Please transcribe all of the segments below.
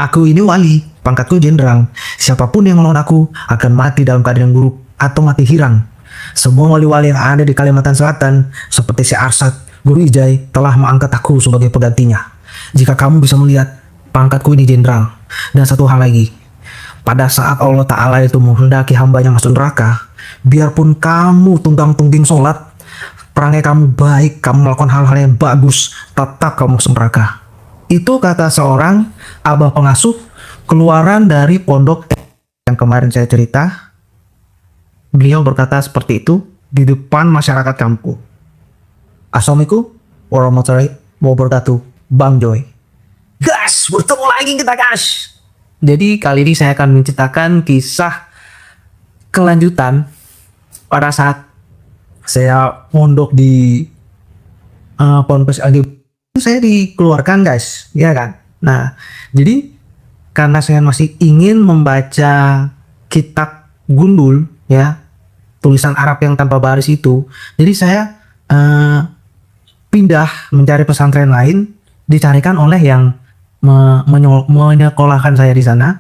Aku ini wali, pangkatku jenderal. Siapapun yang melawan aku akan mati dalam keadaan buruk atau mati hirang. Semua wali-wali yang ada di Kalimantan Selatan, seperti si Arsad, Guru Ijai, telah mengangkat aku sebagai penggantinya. Jika kamu bisa melihat, pangkatku ini jenderal. Dan satu hal lagi, pada saat Allah Ta'ala itu menghendaki hambanya masuk neraka, biarpun kamu tunggang-tungging sholat, perangai kamu baik, kamu melakukan hal-hal yang bagus, tetap kamu masuk neraka. Itu kata seorang abah pengasuh keluaran dari pondok yang kemarin saya cerita. Beliau berkata seperti itu di depan masyarakat kampung. Assalamualaikum warahmatullahi wabarakatuh, Bang Joy. Gas, bertemu lagi kita gas. Jadi kali ini saya akan menceritakan kisah kelanjutan pada saat saya mondok di Ponpes Agi. Saya dikeluarkan guys, ya kan. Nah, jadi karena saya masih ingin membaca kitab Gundul, ya, tulisan Arab yang tanpa baris itu, jadi saya pindah mencari pesantren lain, dicarikan oleh yang menyekolahkan saya di sana.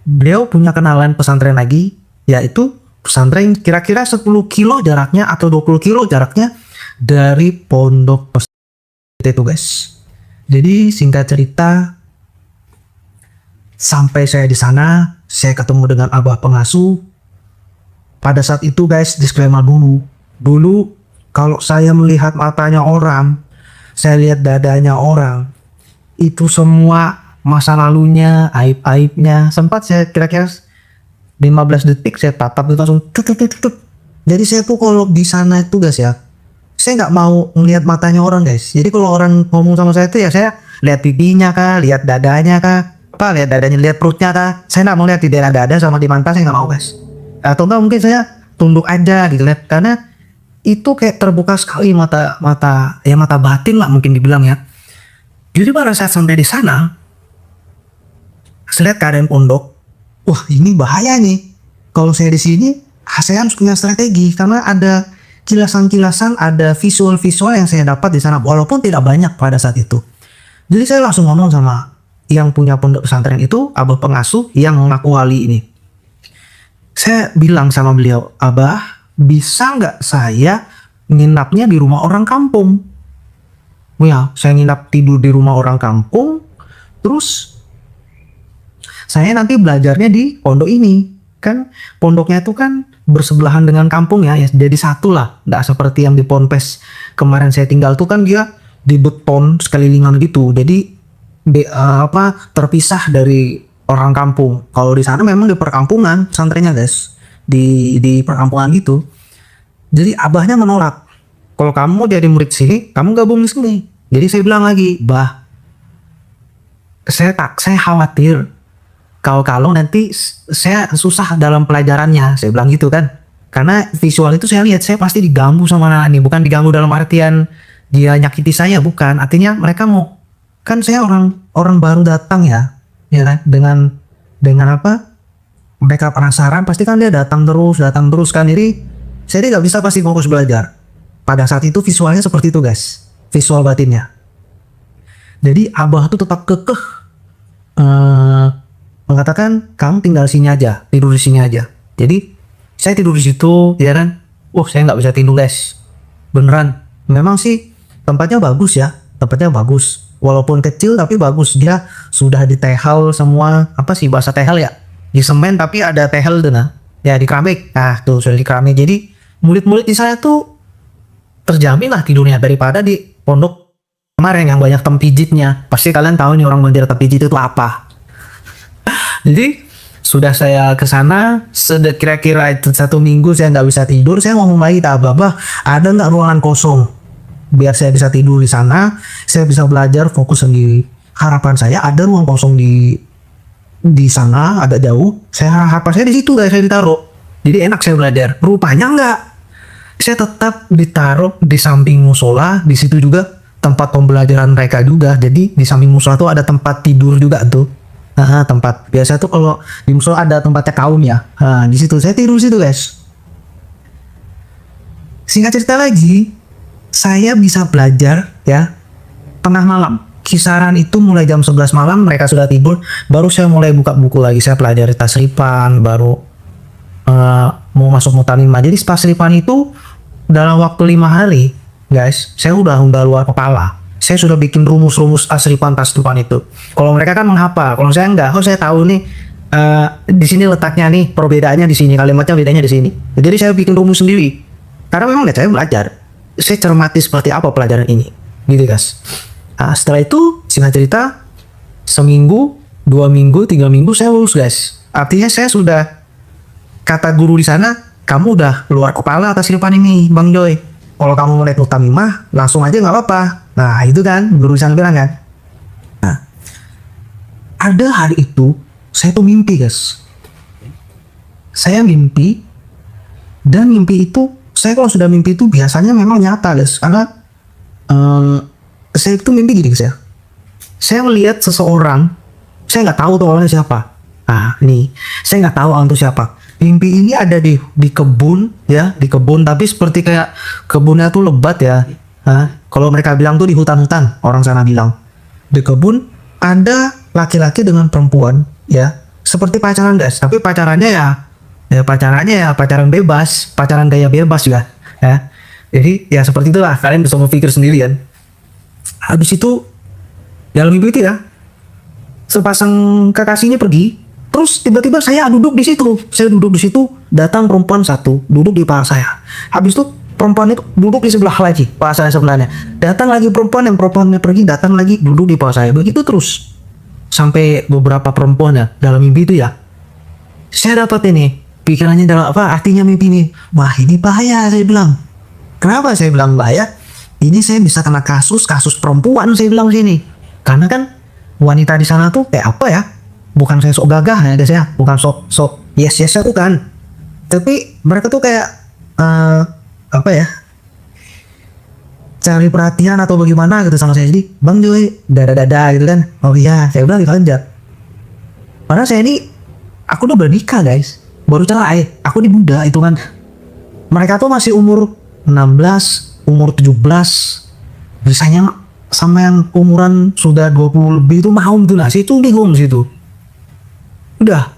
Beliau punya kenalan pesantren lagi, yaitu pesantren kira-kira 10 kilo jaraknya atau 20 kilo jaraknya dari pondok pesantren itu guys. Jadi singkat cerita, sampai saya di sana, saya ketemu dengan abah pengasuh. Pada saat itu guys, disclaimer dulu kalau saya melihat matanya orang, saya lihat dadanya orang, itu semua masa lalunya, aib-aibnya, sempat saya kira-kira 15 detik saya tatap itu langsung tut. Jadi saya tuh kalau di sana itu guys ya, saya nggak mau ngelihat matanya orang guys. Jadi kalau orang ngomong sama saya itu ya saya lihat pipinya kah, lihat dadanya kah, lihat dadanya, lihat perutnya kah. Saya nggak mau lihat di daerah dada sama di mata, saya nggak mau guys. Atau enggak mungkin saya tunduk aja gitu lihat, karena itu kayak terbuka sekali mata batin lah mungkin dibilang ya. Jadi pada saat sampai di sana, saya lihat keadaan pondok, wah ini bahaya nih. Kalau saya di sini, saya harus punya strategi karena ada kilasan-kilasan, ada visual-visual yang saya dapat di sana walaupun tidak banyak pada saat itu. Jadi saya langsung ngomong sama yang punya pondok pesantren itu, abah pengasuh yang mengaku wali ini. Saya bilang sama beliau, abah bisa nggak saya nginapnya di rumah orang kampung? Ya, saya nginap tidur di rumah orang kampung, terus saya nanti belajarnya di pondok ini. Kan pondoknya itu kan bersebelahan dengan kampung ya jadi satu lah, nggak seperti yang di Ponpes kemarin saya tinggal tuh kan dia di beton sekelilingan gitu, jadi terpisah dari orang kampung. Kalau di sana memang di perkampungan pesantrennya guys, di perkampungan gitu. Jadi abahnya menolak, kalau kamu jadi murid sini kamu gabung di sini. Jadi saya bilang lagi, bah, saya khawatir kalau nanti saya susah dalam pelajarannya, saya bilang gitu kan. Karena visual itu saya lihat, saya pasti diganggu sama anak ini. Bukan diganggu dalam artian dia nyakiti saya, bukan. Artinya mereka mau, kan saya orang baru datang ya kan. Dengan apa? Mereka penasaran, pasti kan dia datang terus kan. Jadi saya nggak bisa pasti fokus belajar. Pada saat itu visualnya seperti itu guys, visual batinnya. Jadi abah tuh tetap kekeh mengatakan kamu tinggal sini aja, tidur di sini aja. Jadi saya tidur di situ, ya kan? Saya nggak bisa tidur guys, beneran. Memang sih tempatnya bagus ya, tempatnya bagus. Walaupun kecil tapi bagus. Dia sudah ditehal semua, apa sih bahasa tehal ya? Di semen tapi ada tehal tuh nah. Ya di keramik. Nah tuh sudah di keramik. Jadi murid-murid di sana tuh terjamin lah tidurnya daripada di pondok kemarin yang banyak tempijitnya. Pasti kalian tahu nih orang banjir tempijit itu apa. Jadi sudah saya ke sana, kira-kira 1 minggu saya nggak bisa tidur. Saya ngomong lagi ke abah, ada nggak ruangan kosong biar saya bisa tidur di sana, saya bisa belajar fokus sendiri. Harapan saya ada ruang kosong di sana, agak jauh. Harapan saya di situ guys, saya ditaruh. Jadi enak saya belajar. Rupanya enggak. Saya tetap ditaruh di samping musola, di situ juga tempat pembelajaran mereka juga. Jadi di samping musola tuh ada tempat tidur juga tuh. Tempat biasa tuh kalau di musola ada tempatnya kaum ya. Di situ saya tidur situ guys. Singkat cerita lagi, saya bisa belajar ya tengah malam. kisaran itu mulai jam 11 malam mereka sudah tidur, baru saya mulai buka buku lagi, saya pelajari tasrifan, baru mau masuk mutanimah. Jadi tasrifan itu dalam waktu 5 hari guys, saya udah luar kepala. Saya sudah bikin rumus-rumus tasrifan itu. Kalau mereka kan menghafal, kalau saya enggak. Saya tahu nih di sini letaknya nih, perbedaannya di sini, kalimatnya bedanya di sini. Jadi saya bikin rumus sendiri. Karena memang saya belajar, saya cermati seperti apa pelajaran ini, gitu guys. Nah, setelah itu singkat cerita, seminggu, 2 minggu, 3 minggu saya lulus guys. Artinya saya sudah, kata guru di sana, kamu udah luar kepala atas tasrifan ini, Bang Joy. Kalau kamu mulai mutanimah, langsung aja nggak apa-apa. Nah itu kan guru di sana bilang kan. Nah, ada hari itu saya tuh mimpi guys. Saya mimpi, dan mimpi itu, saya kalau sudah mimpi itu biasanya memang nyata guys. Karena saya itu mimpi gini guys ya. Saya melihat seseorang, saya nggak tahu tuh orangnya siapa. Nah nih, saya nggak tahu orang itu siapa. Mimpi ini ada di kebun ya, di kebun, tapi seperti kayak kebunnya tuh lebat ya. Kalau mereka bilang tuh di hutan-hutan, orang sana bilang. Di kebun ada laki-laki dengan perempuan ya, seperti pacaran guys, tapi pacarannya ya pacaran bebas, pacaran gaya bebas juga ya. Jadi ya seperti itulah, kalian bisa berpikir sendiri kan. Habis itu dalam mimpi itu ya, sepasang kekasihnya pergi, terus tiba-tiba saya duduk di situ. Saya duduk di situ, datang perempuan satu duduk di paha saya. Habis itu perempuan itu duduk di sebelah lagi, paha saya sebelahnya. Datang lagi perempuan, yang perempuannya pergi, datang lagi duduk di paha saya. Begitu terus sampai beberapa perempuan ya dalam mimpi itu ya. Saya dapat ini pikirannya dalam apa artinya mimpi ini. Wah ini bahaya, saya bilang. Kenapa saya bilang bahaya? Ini saya bisa kena kasus perempuan, saya bilang sini. Karena kan wanita di sana tuh kayak apa ya? Bukan saya sok gagah ya guys ya, bukan sok yes aku kan. Tapi mereka tuh kayak apa ya? Cari perhatian atau bagaimana gitu sama saya. Jadi Bang Joy dada gitu kan. Oh iya, saya bilang dilanjut. Padahal saya ini aku udah bernikah guys, baru cerai. Aku ini muda itu kan. Mereka tuh masih umur 16, umur 17. Biasanya sama yang umuran sudah 20 lebih itu mau tuh. Nah situ bingung situ. Udah.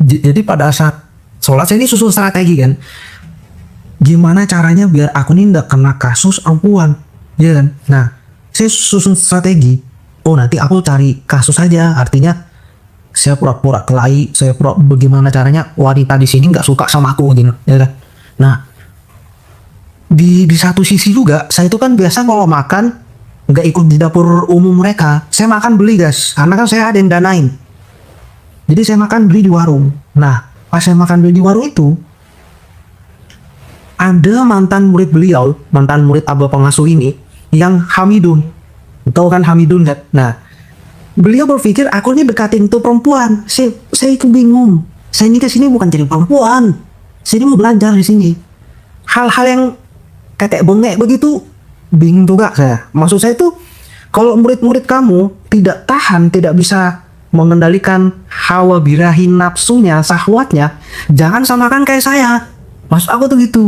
Jadi pada saat sholat saya ini susun strategi kan. Gimana caranya biar aku ini nggak kena kasus perempuan, ya kan? Nah, saya susun strategi. Oh nanti aku cari kasus aja. Artinya saya pura-pura kelahi, saya bagaimana caranya wanita di sini nggak suka sama aku gitu, ya kan? Nah, di satu sisi juga saya itu kan biasa kalau makan nggak ikut di dapur umum mereka. Saya makan beli guys, karena kan saya ada yang danain. Jadi saya makan beli di warung. Nah, pas saya makan beli di warung itu, ada mantan murid beliau, mantan murid abah pengasuh ini, yang Hamidun. Tahu kan Hamidun kan? Nah, beliau berpikir aku ini dekatin tuh perempuan. Saya itu bingung. Saya ini kesini bukan jadi perempuan. Saya ini mau belajar di sini. Hal-hal yang kayak bengek begitu, bingung juga saya. Maksud saya itu, kalau murid-murid kamu tidak tahan, tidak bisa mengendalikan hawa birahi nafsunya, syahwatnya, jangan samakan kayak saya. Maksud aku tuh gitu.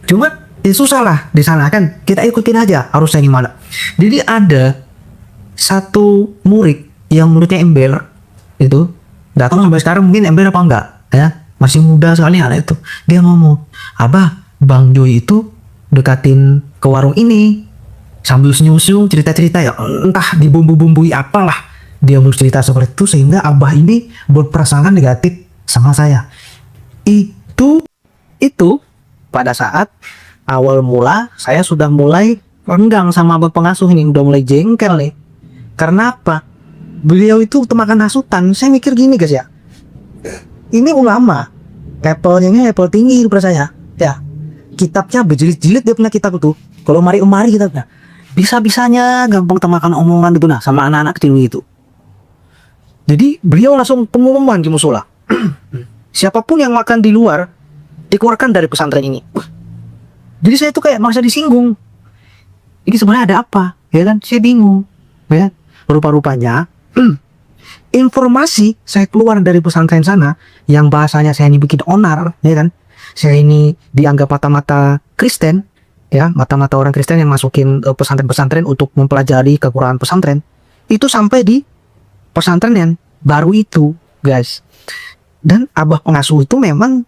Cuma ya susah lah di sana kan, kita ikutin aja harusnya gimana. Jadi ada satu murid yang muridnya ember itu, nggak tahu sampai sekarang mungkin ember apa enggak ya, masih muda sekali anak itu. Dia ngomong, Abah, Bang Joy itu dekatin ke warung ini sambil senyum-senyum cerita-cerita ya, entah dibumbu-bumbui apalah dia bercerita seperti itu sehingga Abah ini berprasangka negatif sama saya. Itu pada saat awal mula saya sudah mulai renggang sama abah pengasuh ini, udah mulai jengkel nih. Karena apa? Beliau itu temakan hasutan. Saya mikir gini guys ya, ini ulama, levelnya level tinggi daripada saya ya. Kitabnya berjilid-jilid dia punya kitab itu. Kalau mari kitabnya, bisa-bisanya gampang temakan omongan itu nah sama anak-anak kecil itu. Jadi beliau langsung pengumuman di musola. Siapapun yang makan di luar dikeluarkan dari pesantren ini. Jadi saya tuh kayak merasa disinggung. Ini sebenarnya ada apa? Ya kan? Saya bingung. Ya. Rupa-rupanya informasi saya keluar dari pesantren sana yang bahasanya saya ini bikin onar, ya kan? Saya ini dianggap mata-mata Kristen. ya, mata-mata orang Kristen yang masukin pesantren-pesantren untuk mempelajari kekurangan pesantren, itu sampai di pesantren yang baru itu, guys. Dan abah pengasuh itu memang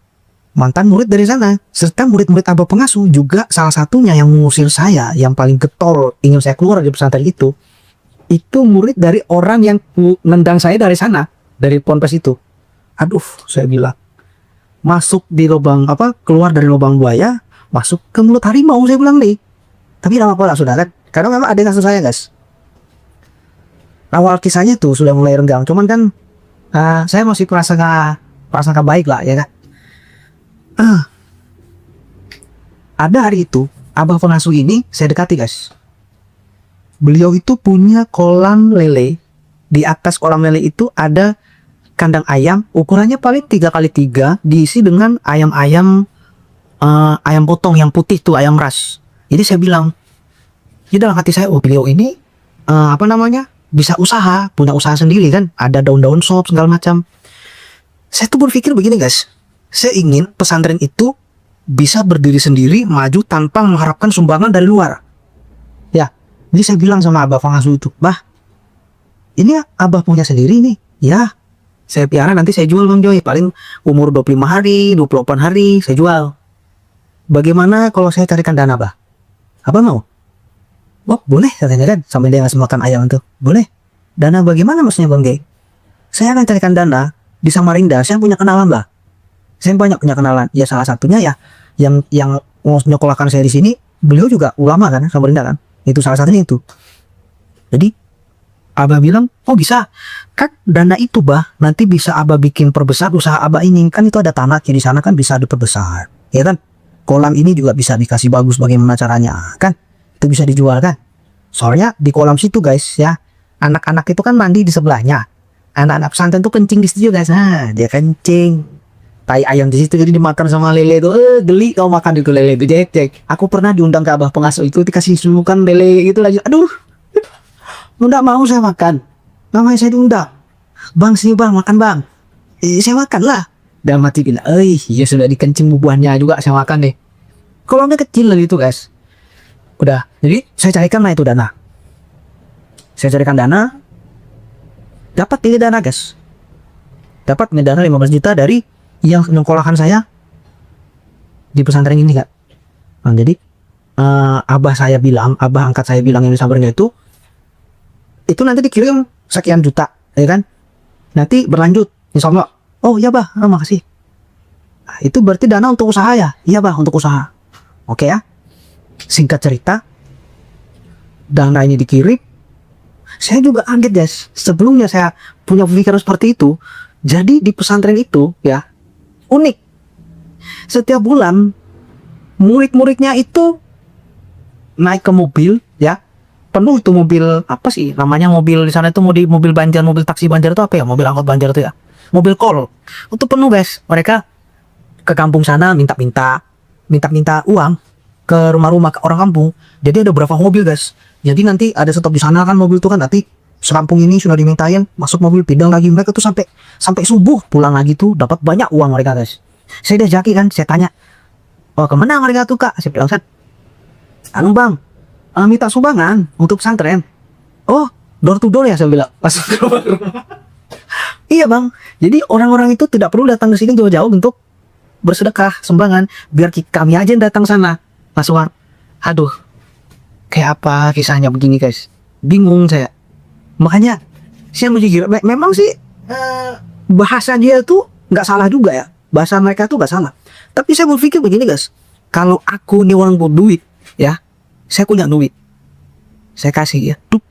mantan murid dari sana, serta murid-murid abah pengasuh juga salah satunya yang mengusir saya, yang paling getol ingin saya keluar dari pesantren itu murid dari orang yang nendang saya dari sana, dari ponpes itu. Aduh, saya bilang, masuk di lubang apa, keluar dari lubang buaya, masuk ke mulut harimau, saya bilang nih. Tapi tidak apa-apa lah, sudah kan, karena memang ada yang kasus saya, guys. Awal kisahnya tuh sudah mulai renggang, cuman kan saya masih prasangka baik lah, ya kan. Ada hari itu abah pengasuh ini saya dekati, guys. Beliau itu punya kolam lele. Di atas kolam lele itu ada kandang ayam, ukurannya paling 3x3, diisi dengan ayam-ayam ayam potong yang putih tuh, ayam ras. Jadi saya bilang, di dalam hati saya, oh beliau ini apa namanya, bisa usaha, punya usaha sendiri kan, ada daun-daun sop segala macam. Saya tuh berpikir begini, guys, saya ingin pesantren itu bisa berdiri sendiri, maju tanpa mengharapkan sumbangan dari luar. Ya, jadi saya bilang sama abah pengasuh itu, bah, ini abah punya sendiri nih. Ya, saya piara, nanti saya jual Bang Joy, paling umur 25 hari, 28 hari saya jual. Bagaimana kalau saya carikan dana, bah? Abah mau? Oh, boleh, katanya kan, sampai dia ngasih makan ayam itu. Boleh. Dana bagaimana maksudnya, Bang Joy? Saya akan carikan dana di Samarinda, saya punya kenalan, bah. Saya banyak punya kenalan. Ya salah satunya ya yang nyekolahkan saya di sini, beliau juga ulama kan, Samarinda kan. Itu salah satunya itu. Jadi abah bilang, oh bisa, kan dana itu bah, nanti bisa abah bikin perbesar usaha abah ini, kan itu ada tanah di sana kan, bisa diperbesar, ya kan. Kolam ini juga bisa dikasih bagus, bagaimana caranya kan, itu bisa dijual kan. Soalnya di kolam situ, guys, ya, anak-anak itu kan mandi di sebelahnya, anak-anak pesantren tuh kencing di situ, guys. Nah, dia kencing tai ayam di situ, jadi dimakan sama lele itu. Geli kau makan itu lele itu, cek. Aku pernah diundang ke abah pengasuh itu, dikasih susukan lele itu lagi. Aduh, nggak mau saya makan. Namanya saya diundang, bang sini bang, makan bang. Saya makan lah. Dan mati bilang, ya sudah dikencing bubuhannya juga, saya makan deh. Kolamnya kecil lagi itu, guys. Udah, jadi saya carikan lah itu dana. Saya carikan dana, dapat ini dana, guys. Dapat ini dana 15 juta dari yang nyekolahkan saya di pesantren ini, kan. Nah, jadi abah angkat saya bilang yang di Samarinda itu nanti dikirim sekian juta, ya kan. Nanti berlanjut, insya Allah. Oh iya bah, makasih. Nah, itu berarti dana untuk usaha ya? Iya bah, untuk usaha. Oke ya. Singkat cerita, dana ini dikirim. Saya juga kaget, guys. Sebelumnya saya punya pemikiran seperti itu. Jadi di pesantren itu ya, unik. Setiap bulan murid-muridnya itu naik ke mobil, ya, penuh itu mobil, apa sih namanya, mobil di sana itu mobil Banjar, mobil taksi Banjar itu apa ya, mobil angkot Banjar itu ya, mobil kol itu penuh, guys. Mereka ke kampung sana minta uang ke rumah-rumah orang kampung. Jadi ada berapa mobil, guys. Jadi nanti ada stop di sana kan, mobil itu kan, nanti sekampung ini sudah dimintain, masuk mobil pindah lagi. Mereka tuh sampai subuh pulang lagi tuh, dapat banyak uang mereka, guys. Saya udah jaki kan, saya tanya, oh kemana mereka tuh kak? Saya bilang, anu bang, minta sumbangan untuk pesantren. Oh, door to door ya, saya bilang. Langsung ke rumah. Iya bang, jadi orang-orang itu tidak perlu datang ke sini jauh-jauh untuk bersedekah sumbangan, biar kami aja yang datang sana. Langsung, aduh, kayak apa kisahnya begini, guys? Bingung saya. Makanya saya mikir, memang sih bahasa dia tuh nggak salah juga ya, bahasa mereka tuh nggak salah. Tapi saya berpikir begini, guys, kalau aku nih orang butuh duit, ya, saya punya duit, saya kasih ya, tuh,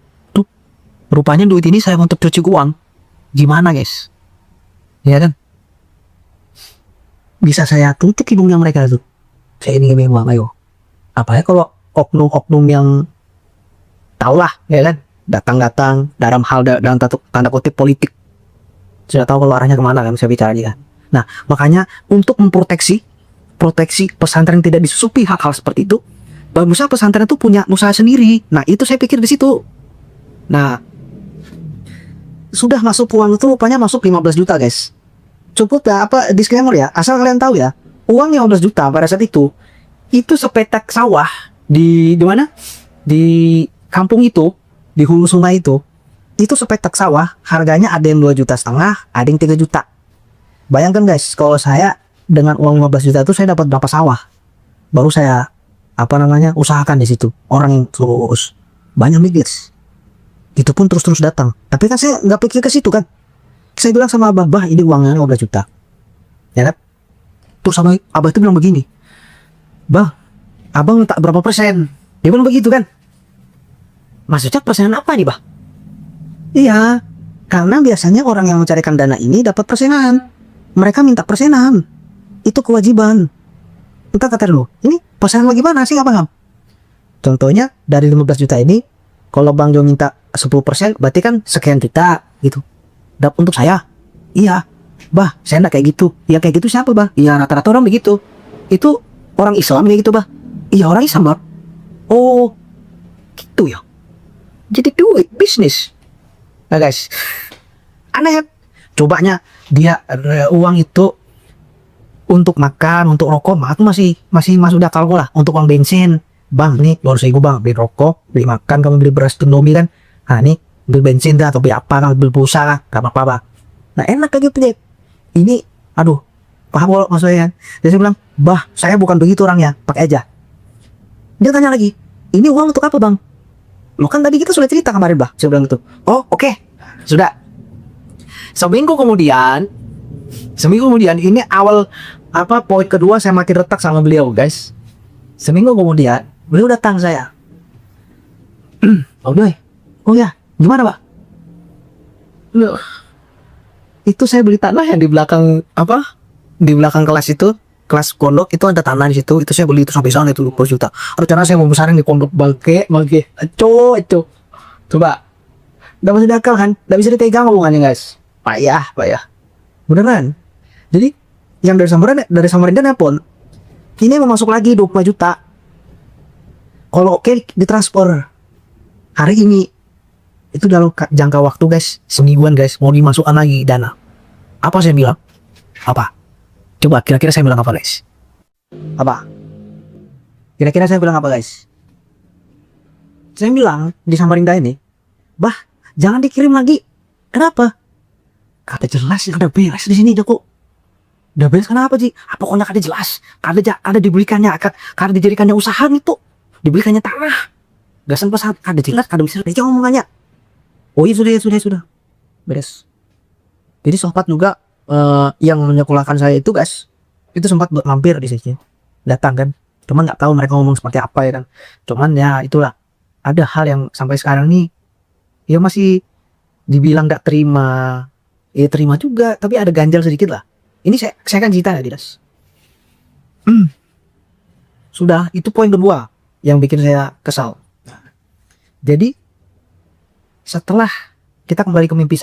rupanya duit ini saya untuk cuci uang, gimana, guys? Ya kan? Bisa saya tutup hidungnya mereka tuh. Saya ini memang, ayo. Apa ya kalau oknum-oknum yang tahulah, ya kan? Datang dalam hal dalam tanda kutip politik, sudah tahu kalau arahnya kemana kan, saya bicara kan. Nah, makanya untuk memproteksi pesantren tidak disusupi hal-hal seperti itu, bagusnya pesantren itu punya usaha sendiri. Nah, itu saya pikir di situ. Nah, sudah masuk uang itu rupanya masuk 15 juta, guys. Cukup ya, apa disclaimer ya, asal kalian tahu ya, uang 15 juta pada saat itu sepetak sawah Di mana? Di kampung itu, di hulu sungai itu sepetak sawah harganya ada yang 2,5 juta, ada yang 3 juta. Bayangkan guys, kalau saya dengan uang 15 juta itu saya dapat berapa sawah, baru saya usahakan di situ. Orang yang terus banyak mikir, itu pun terus datang. Tapi kan saya nggak pikir ke situ kan. Saya bilang sama abah, bah ini uangnya 15 juta, ya kan? Terus sama abah itu bilang begini, bah abang minta berapa persen? Dia bilang begitu kan. Maksudnya persenan apa nih, bah? Iya, karena biasanya orang yang mencarikan dana ini dapat persenan. Mereka minta persenan. Itu kewajiban. Kita kata dulu, ini persenan bagaimana sih, nggak paham. Contohnya dari 15 juta ini, kalau Bang Jo minta 10%, berarti kan sekian juta gitu. Untuk saya, iya. Bah, saya enggak kayak gitu. Ya kayak gitu siapa, bah? Iya rata-rata orang begitu. Itu orang Islam kayak gitu, bah. Iya orang Islam, bah. Oh, gitu ya. Jadi duit bisnis. Nah guys, aneh kan? Cobanya dia uang itu untuk makan, untuk rokok, itu masih masuk akal lah. Untuk uang bensin, bang nih 200.000 bang, beli rokok, beli makan, kamu beli beras Indomie kan. Nah nih beli bensin dah atau beli apa, kamu beli pulsa lah, gak apa-apa, bang. Nah enak kayak gitu deh. Ini aduh, paham kalau maksudnya kan? Jadi saya bilang, bah saya bukan begitu orangnya, pakai aja. Dia tanya lagi, ini uang untuk apa bang? Lo kan tadi kita sudah cerita kemarin, bah. Saya bilang gitu. Oh oke. Sudah. Seminggu kemudian ini awal poin kedua saya makin retak sama beliau guys. Seminggu kemudian beliau datang saya. Oh doi. Oh ya, gimana pak? Loh, itu saya beli tanah yang di belakang di belakang kelas itu, kelas pondok itu ada tanah di situ. Itu saya beli itu sampai sana itu 20 juta. Rencana saya mau besarin di pondok bangke. Itu. Coba. Udah masih akal kan? Udah bisa dipegang hubungannya guys. Payah. Beneran. Jadi yang dari Samarinda nelpon, ini mau masuk lagi 25 juta. Kalau oke ditransfer hari ini. Itu dalam jangka waktu guys, semingguan guys, mau dimasukkan lagi dana. Apa saya bilang? Apa? Coba kira-kira saya bilang apa guys? Apa? Kira-kira saya bilang apa guys? Saya bilang di Samarinda ini, bah jangan dikirim lagi. Kenapa? Kata jelas ya udah beres di sini kok. Udah beres kenapa sih? Pokoknya kada jelas, kada dibelikannya, kada dijadikannya usaha itu, dibelikannya tanah. Gasan pas kada jelas, kada bisa dia ngomongannya. Oh iya sudah beres. Jadi sempat juga yang menyekolahkan saya itu guys, itu sempat mampir di sini, datang kan. Cuman nggak tahu mereka ngomong seperti apa ya kan. Cuman ya itulah, ada hal yang sampai sekarang nih ya masih dibilang nggak terima, ya terima juga, tapi ada ganjal sedikit lah. Ini saya kan cerita ya Didas. Sudah, itu poin kedua yang bikin saya kesal. Jadi setelah kita kembali ke mimpi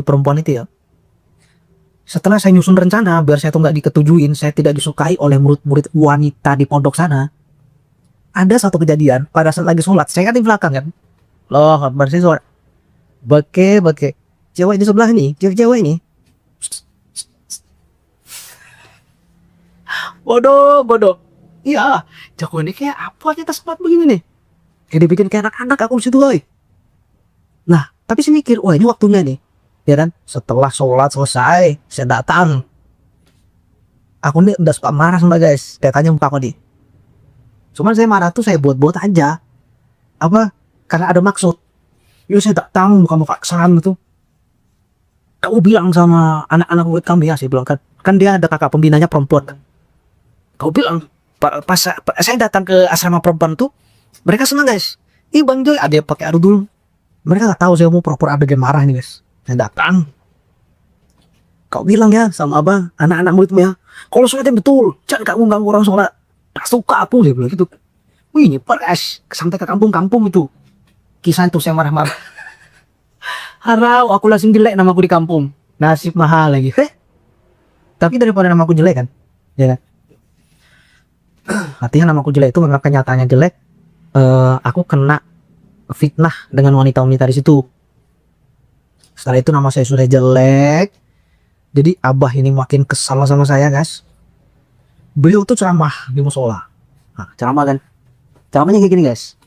perempuan itu ya, setelah saya nyusun rencana biar saya tuh nggak diketujuin, saya tidak disukai oleh murid-murid wanita di pondok sana. Ada satu kejadian pada saat lagi sholat, saya kan di belakang kan, loh bersih sholat, beke cewek di sebelah ini, cewek ini, bodoh, iya, jago ini kayak apa kita sholat begini nih, kayak dibikin kayak anak-anak aku di situ loh. Nah, tapi saya mikir, wah ini waktunya nih, ya kan? Setelah sholat selesai, saya datang. Aku nih udah suka marah sama guys, tanya muka aku nih. Cuman saya marah tuh saya buat-buat aja. Karena ada maksud. Yuk saya datang muka-muka kesalahan itu. Kamu bilang sama anak-anak murid kami ya, saya bilang kan dia ada kakak pembinanya perempuan kan. Kau bilang, pas saya datang ke asrama perempuan tuh, mereka senang guys. Ih Bang Joy, ada yang pakai adu dulu. Mereka nggak tahu saya mau pura-pura adegan marah nih guys. Saya datang. Kau bilang ya sama abang, anak-anak muridmu ya, kalau sholatnya betul, jangan kamu ganggu orang sholat. Tak suka aku, dia bilang gitu. Wih ini peres, sampai ke kampung-kampung itu. Kisah itu saya marah-marah. Harau, aku langsung jelek nama aku di kampung. Nasib mahal lagi. Tapi daripada nama aku jelek kan, ya kan? Artinya nama aku jelek itu memang kenyataannya jelek. Aku kena fitnah dengan wanita-wanita di situ. Setelah itu nama saya sudah jelek. Jadi abah ini makin kesal sama saya guys. Beliau tuh ceramah di musola. Nah, ceramah kan. Caranya kayak gini guys.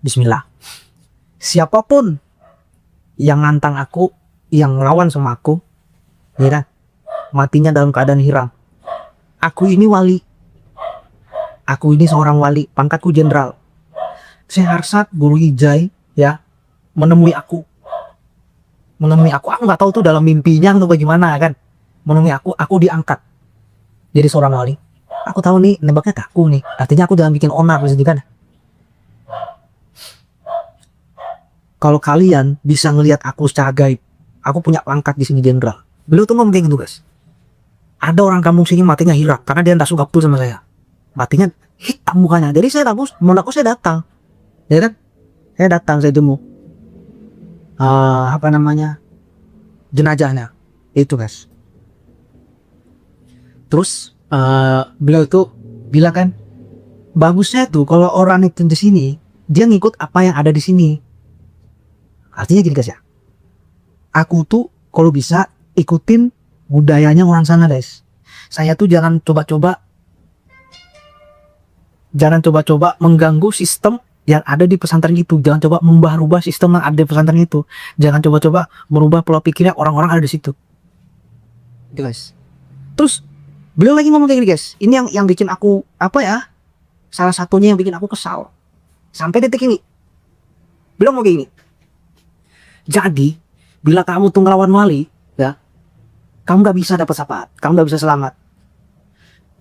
Bismillah. Siapapun yang nantang aku, yang ngelawan sama aku, ya kan, matinya dalam keadaan hilang. Aku ini wali. Aku ini seorang wali, pangkatku jenderal. Syekh Arsad, Guru Ijai, ya, menemui aku. Aku nggak tahu tuh dalam mimpinya atau bagaimana kan. Menemui aku diangkat jadi seorang wali. Aku tahu nih, nembaknya ke aku nih. Artinya aku jangan bikin onar di sini kan. Kalau kalian bisa ngelihat aku secara gaib, aku punya pangkat di sini jenderal. Beliau tuh ngomong kayak gitu guys. Ada orang kampung sini matinya hirap karena dia nggak suka betul sama saya. Matinya hitam mukanya. Jadi saya takut, menurut aku saya datang, ya kan? Saya datang, saya temu apa namanya, jenazahnya itu guys. Terus beliau itu bilang kan, bagusnya tuh kalau orang itu di sini dia ngikut apa yang ada di sini. Artinya gini guys ya, aku tuh kalau bisa ikutin budayanya orang sana guys. Saya tuh jangan coba-coba mengganggu sistem yang ada di pesantren itu. Jangan coba merubah sistem yang ada di pesantren itu. Jangan coba-coba merubah pola pikirnya orang-orang ada di situ. Itu guys. Terus beliau lagi ngomong kayak gini guys. Ini yang bikin aku salah satunya yang bikin aku kesal sampai detik ini. Beliau mau kayak gini. Jadi bila kamu tuh ngelawan wali, ya, kamu gak bisa dapat syafaat, kamu gak bisa selamat.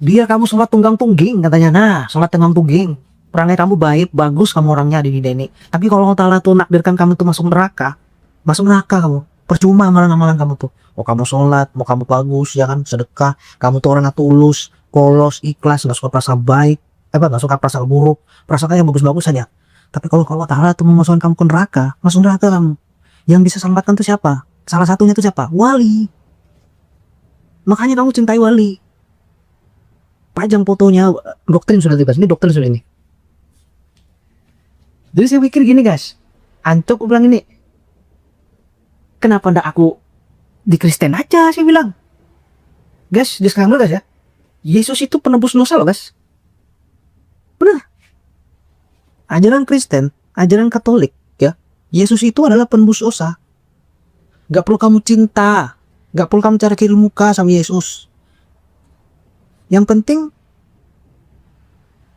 Biar kamu sholat tunggang tungging katanya. Nah, sholat tunggang tungging, perangai kamu baik, bagus kamu orangnya di dunia ini. Tapi kalau Allah Ta'ala tuh nakdirkan kamu tuh masuk neraka kamu. Percuma amalan-amalan kamu tuh. Mau kamu sholat, mau kamu bagus, ya kan, sedekah, kamu tuh orang tulus, polos, ikhlas, gak suka prasangka baik, gak suka prasangka buruk, prasangka yang bagus-bagus saja. Tapi kalau Allah Ta'ala tuh memasukkan kamu ke neraka, masuk neraka kamu. Yang bisa selamatkan tuh siapa? Salah satunya tuh siapa? Wali. Makanya kamu cintai wali. Pajang fotonya, doktrin sudah dibahas. Ini doktrin sudah ini. Jadi saya pikir gini guys, Antuk bilang ini, kenapa ndak aku di Kristen aja, saya bilang. Guys, di sekarang dulu guys ya, Yesus itu penebus dosa loh guys. Benar. Ajaran Kristen, ajaran Katolik, ya, Yesus itu adalah penebus dosa. Gak perlu kamu cinta, gak perlu kamu cari kirim muka sama Yesus. Yang penting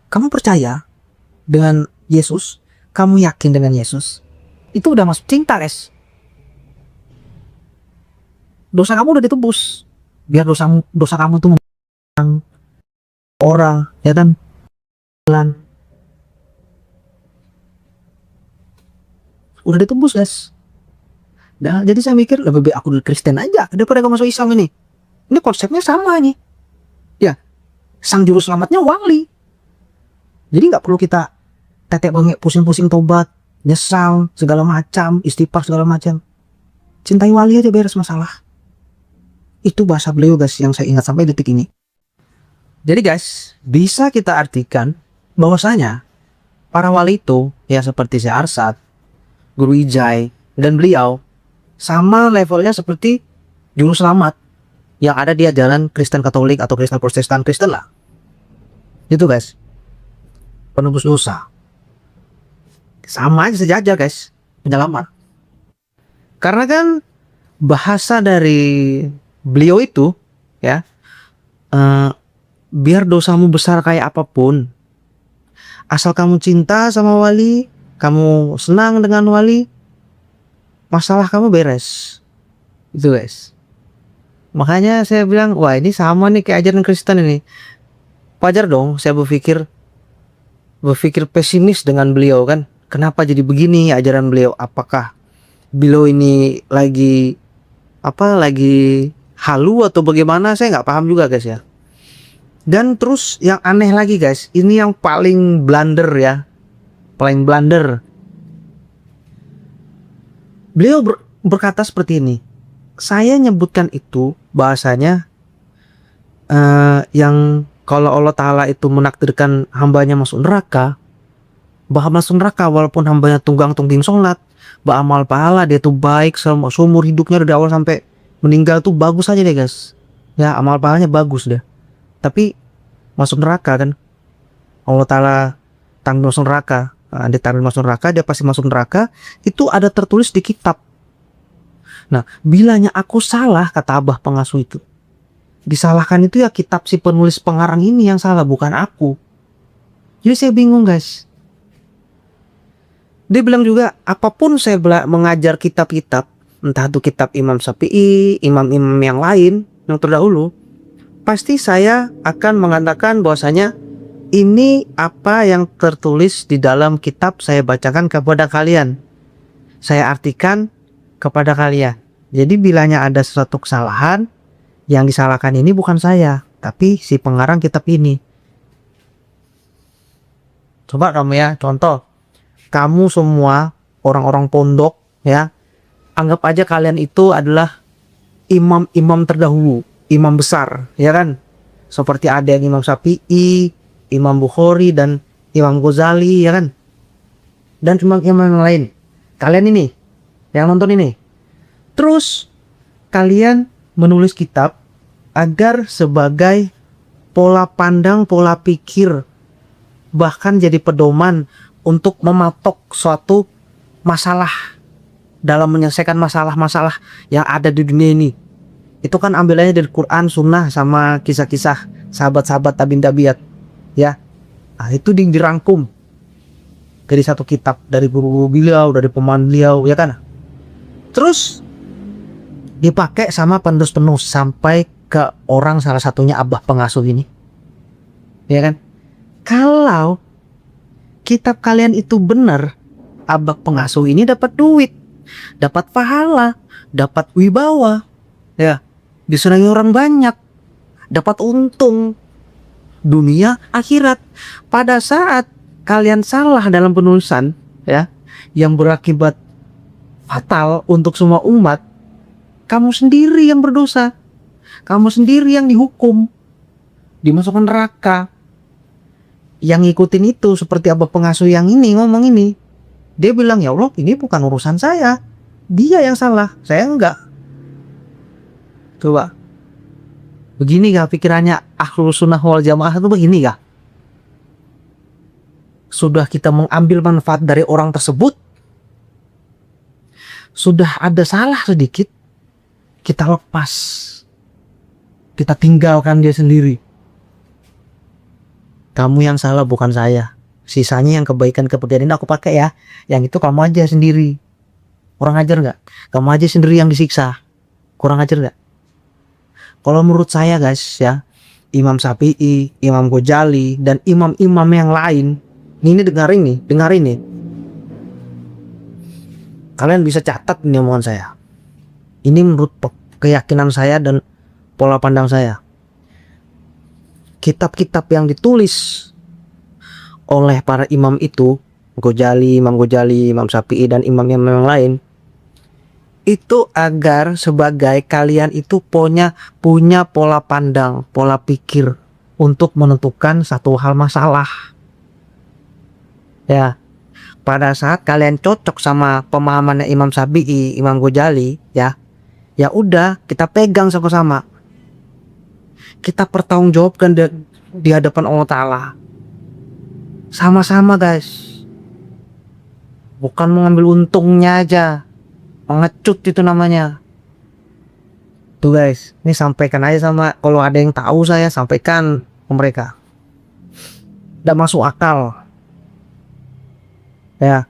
kamu percaya dengan Yesus, kamu yakin dengan Yesus, itu udah masuk cinta guys. Dosa kamu udah ditebus. Biar dosa kamu tuh orang, ya kan, udah ditebus guys. Nah, jadi saya mikir lebih baik aku di Kristen aja daripada aku masuk Islam ini. Ini konsepnya sama nih. Ya, sang juru selamatnya wali. Jadi nggak perlu kita tetek bengek, pusing-pusing tobat, nyesal segala macam, istighfar segala macam. Cintai wali aja beres masalah. Itu bahasa beliau guys yang saya ingat sampai detik ini. Jadi guys, bisa kita artikan bahwasanya para wali itu ya seperti Syekh Arsad, Guru Ijai, dan beliau sama levelnya seperti juru selamat yang ada di ajaran Kristen Katolik atau Kristen Protestan, Kristen lah. Itu guys, penebus dosa. Sama aja sejajar guys, penyelamat. Karena kan bahasa dari beliau itu ya, biar dosamu besar kayak apapun, asal kamu cinta sama wali, kamu senang dengan wali, masalah kamu beres. Itu guys. Makanya saya bilang, wah ini sama nih kayak ajaran Kristen ini. Wajar dong saya berpikir pesimis dengan beliau kan. Kenapa jadi begini ajaran beliau? Apakah beliau ini lagi halu atau bagaimana? Saya nggak paham juga guys ya. Dan terus yang aneh lagi guys, ini yang paling blunder ya. Paling blunder. Beliau berkata seperti ini. Saya nyebutkan itu bahasanya yang kalau Allah Ta'ala itu menakdirkan hambanya masuk neraka, bahwa masuk neraka walaupun hambanya tunggang-tungging sholat, beramal pahala, dia tuh baik seumur hidupnya dari awal sampai meninggal tuh bagus aja deh guys. Ya amal pahalanya bagus deh. Tapi masuk neraka kan. Allah Ta'ala tanggung masuk neraka. Nah, dia taruh masuk neraka, dia pasti masuk neraka. Itu ada tertulis di kitab. Nah, bilanya aku salah, kata abah pengasuh itu. Disalahkan itu ya kitab si penulis pengarang ini yang salah, bukan aku. Jadi saya bingung guys. Dia bilang juga, apapun saya mengajar kitab-kitab, entah itu kitab Imam Syafi'i, imam-imam yang lain, yang terdahulu, pasti saya akan mengatakan bahwasanya ini apa yang tertulis di dalam kitab saya bacakan kepada kalian. Saya artikan kepada kalian. Jadi bilanya ada sesuatu kesalahan, yang disalahkan ini bukan saya, tapi si pengarang kitab ini. Coba kamu ya, contoh. Kamu semua orang-orang pondok ya, anggap aja kalian itu adalah imam-imam terdahulu, imam besar, ya kan? Seperti ada yang Imam Syafi'i, Imam Bukhari dan Imam Ghazali, ya kan? Dan imam-imam yang lain. Kalian ini, yang nonton ini. Terus kalian menulis kitab agar sebagai pola pandang, pola pikir, bahkan jadi pedoman untuk mematok suatu masalah dalam menyelesaikan masalah-masalah yang ada di dunia ini. Itu kan ambilannya dari Quran, Sunnah, sama kisah-kisah sahabat-sahabat tabi'in tabi'at, ya. Nah, itu dirangkum dari satu kitab, dari guru beliau, dari pemahaman beliau, ya kan. Terus dipakai sama penerus-penerus sampai ke orang salah satunya abah pengasuh ini, ya kan. Kalau kitab kalian itu benar, abah pengasuh ini dapat duit, dapat pahala, dapat wibawa, ya, disenangi orang banyak, dapat untung dunia akhirat. Pada saat kalian salah dalam penulisan, ya, yang berakibat fatal untuk semua umat, kamu sendiri yang berdosa, kamu sendiri yang dihukum, dimasukkan neraka. Yang ngikutin itu seperti abah pengasuh yang ini ngomong ini, dia bilang, ya Allah, ini bukan urusan saya, dia yang salah, saya enggak. Coba, begini gak pikirannya Ahlus Sunnah wal Jamaah itu? Begini gak? Sudah kita mengambil manfaat dari orang tersebut, sudah ada salah sedikit, kita lepas, kita tinggalkan dia sendiri. Kamu yang salah, bukan saya. Sisanya yang kebaikan-kebaikan ini aku pakai ya. Yang itu kamu aja sendiri. Kurang ajar nggak? Kamu aja sendiri yang disiksa. Kurang ajar nggak? Kalau menurut saya guys ya, Imam Syafi'i, Imam Ghazali, dan imam-imam yang lain, ini dengarin nih. Kalian bisa catat ini omongan saya. Ini menurut keyakinan saya dan pola pandang saya. Kitab-kitab yang ditulis oleh para imam itu, Imam Ghazali, Imam Syafi'i, dan imam-imam yang lain, itu agar sebagai kalian itu punya pola pandang, pola pikir untuk menentukan satu hal masalah. Ya, pada saat kalian cocok sama pemahamannya Imam Syafi'i, Imam Ghazali, ya udah, kita pegang sama-sama. Kita pertanggungjawabkan di hadapan Allah Ta'ala. Sama-sama guys. Bukan mengambil untungnya aja. Mengecut itu namanya. Tuh guys, ini sampaikan aja sama, kalau ada yang tahu saya sampaikan ke mereka. Tidak masuk akal. Ya.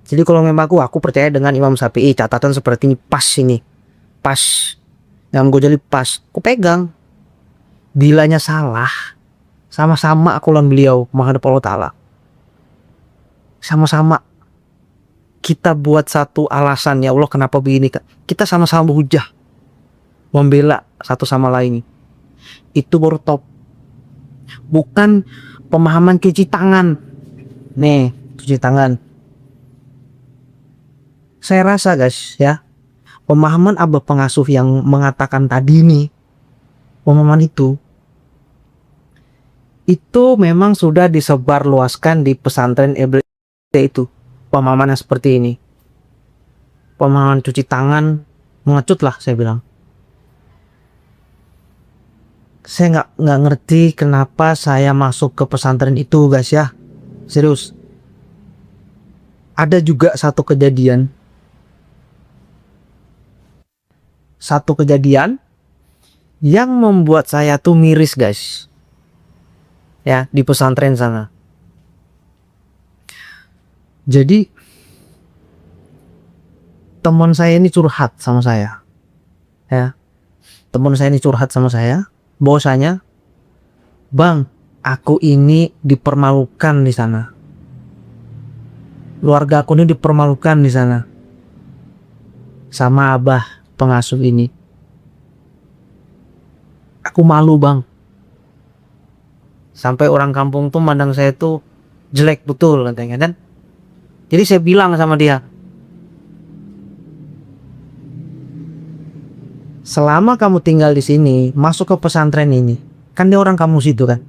Jadi kalau memang aku percaya dengan Imam Syafi'i, catatan seperti ini pas ini. Pas. Yang gue jadi pas. Aku pegang. Bilanya salah, sama-sama aku lawan beliau menghadap Allah Ta'ala. Sama-sama kita buat satu alasan, ya Allah kenapa begini. Kita sama-sama berhujah, membela satu sama lain. Itu baru top. Bukan pemahaman cuci tangan. Nih, cuci tangan. Saya rasa guys ya, pemahaman abah pengasuh yang mengatakan tadi nih, pemahaman itu memang sudah disebar luaskan di pesantren Iblis itu. Pemahaman yang seperti ini, pemahaman cuci tangan, mengecut lah saya bilang. Saya nggak ngerti kenapa saya masuk ke pesantren itu guys ya. Serius. Ada juga satu kejadian. Satu kejadian yang membuat saya tuh miris guys. Ya, di pesantren sana. Jadi teman saya ini curhat sama saya. Ya. Teman saya ini curhat sama saya. Bahwasanya, "Bang, aku ini dipermalukan di sana. Keluarga aku ini dipermalukan di sana sama abah pengasuh ini. Aku malu bang. Sampai orang kampung tuh mandang saya tuh jelek betul," katanya. Dan jadi saya bilang sama dia, "Selama kamu tinggal di sini, masuk ke pesantren ini, kan dia orang kamu situ kan.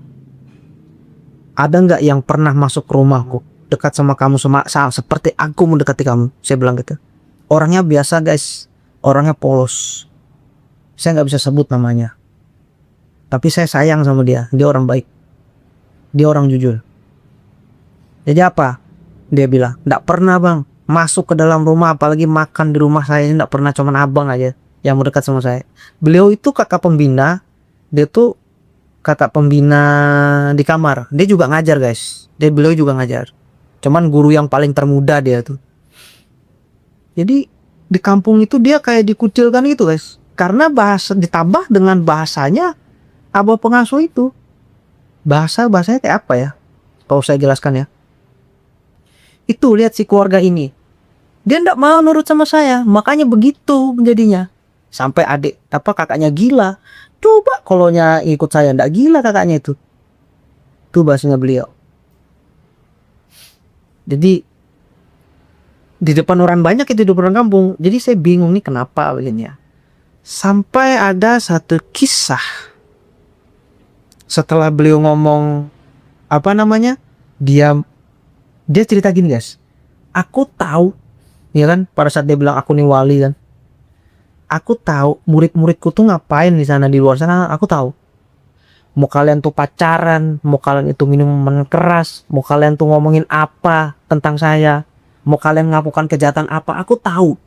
Ada nggak yang pernah masuk ke rumahku, dekat sama kamu seperti aku mendekati kamu?" Saya bilang gitu. Orangnya biasa guys, orangnya polos. Saya nggak bisa sebut namanya. Tapi saya sayang sama dia orang baik. Dia orang jujur. Jadi apa? Dia bilang, "Nggak pernah bang, masuk ke dalam rumah, apalagi makan di rumah saya ini nggak pernah, cuman abang aja yang mau dekat sama saya." Beliau itu kakak pembina. Dia tuh kakak pembina di kamar. Dia juga ngajar guys. Beliau juga ngajar. Cuman guru yang paling termuda dia tuh. Jadi di kampung itu dia kayak dikucilkan gitu guys. Karena bahasa ditambah dengan bahasanya abah pengasuh itu. Bahasanya kayak apa ya? Kalau saya jelaskan ya. Itu lihat si keluarga ini. Dia ndak mau nurut sama saya. Makanya begitu menjadinya. Sampai kakaknya gila. Coba kalau ikut saya, ndak gila kakaknya itu. Itu bahasanya beliau. Jadi di depan orang banyak itu, di depan orang kampung. Jadi saya bingung nih kenapa begini ya. Sampai ada satu kisah. Setelah beliau ngomong dia cerita gini guys. Aku tahu, ya kan, pada saat dia bilang aku nih wali kan. Aku tahu murid-muridku tuh ngapain di sana, di luar sana. Aku tahu. Mau kalian tuh pacaran, mau kalian itu minuman keras, mau kalian tuh ngomongin apa tentang saya, mau kalian melakukan kejahatan apa, aku tahu.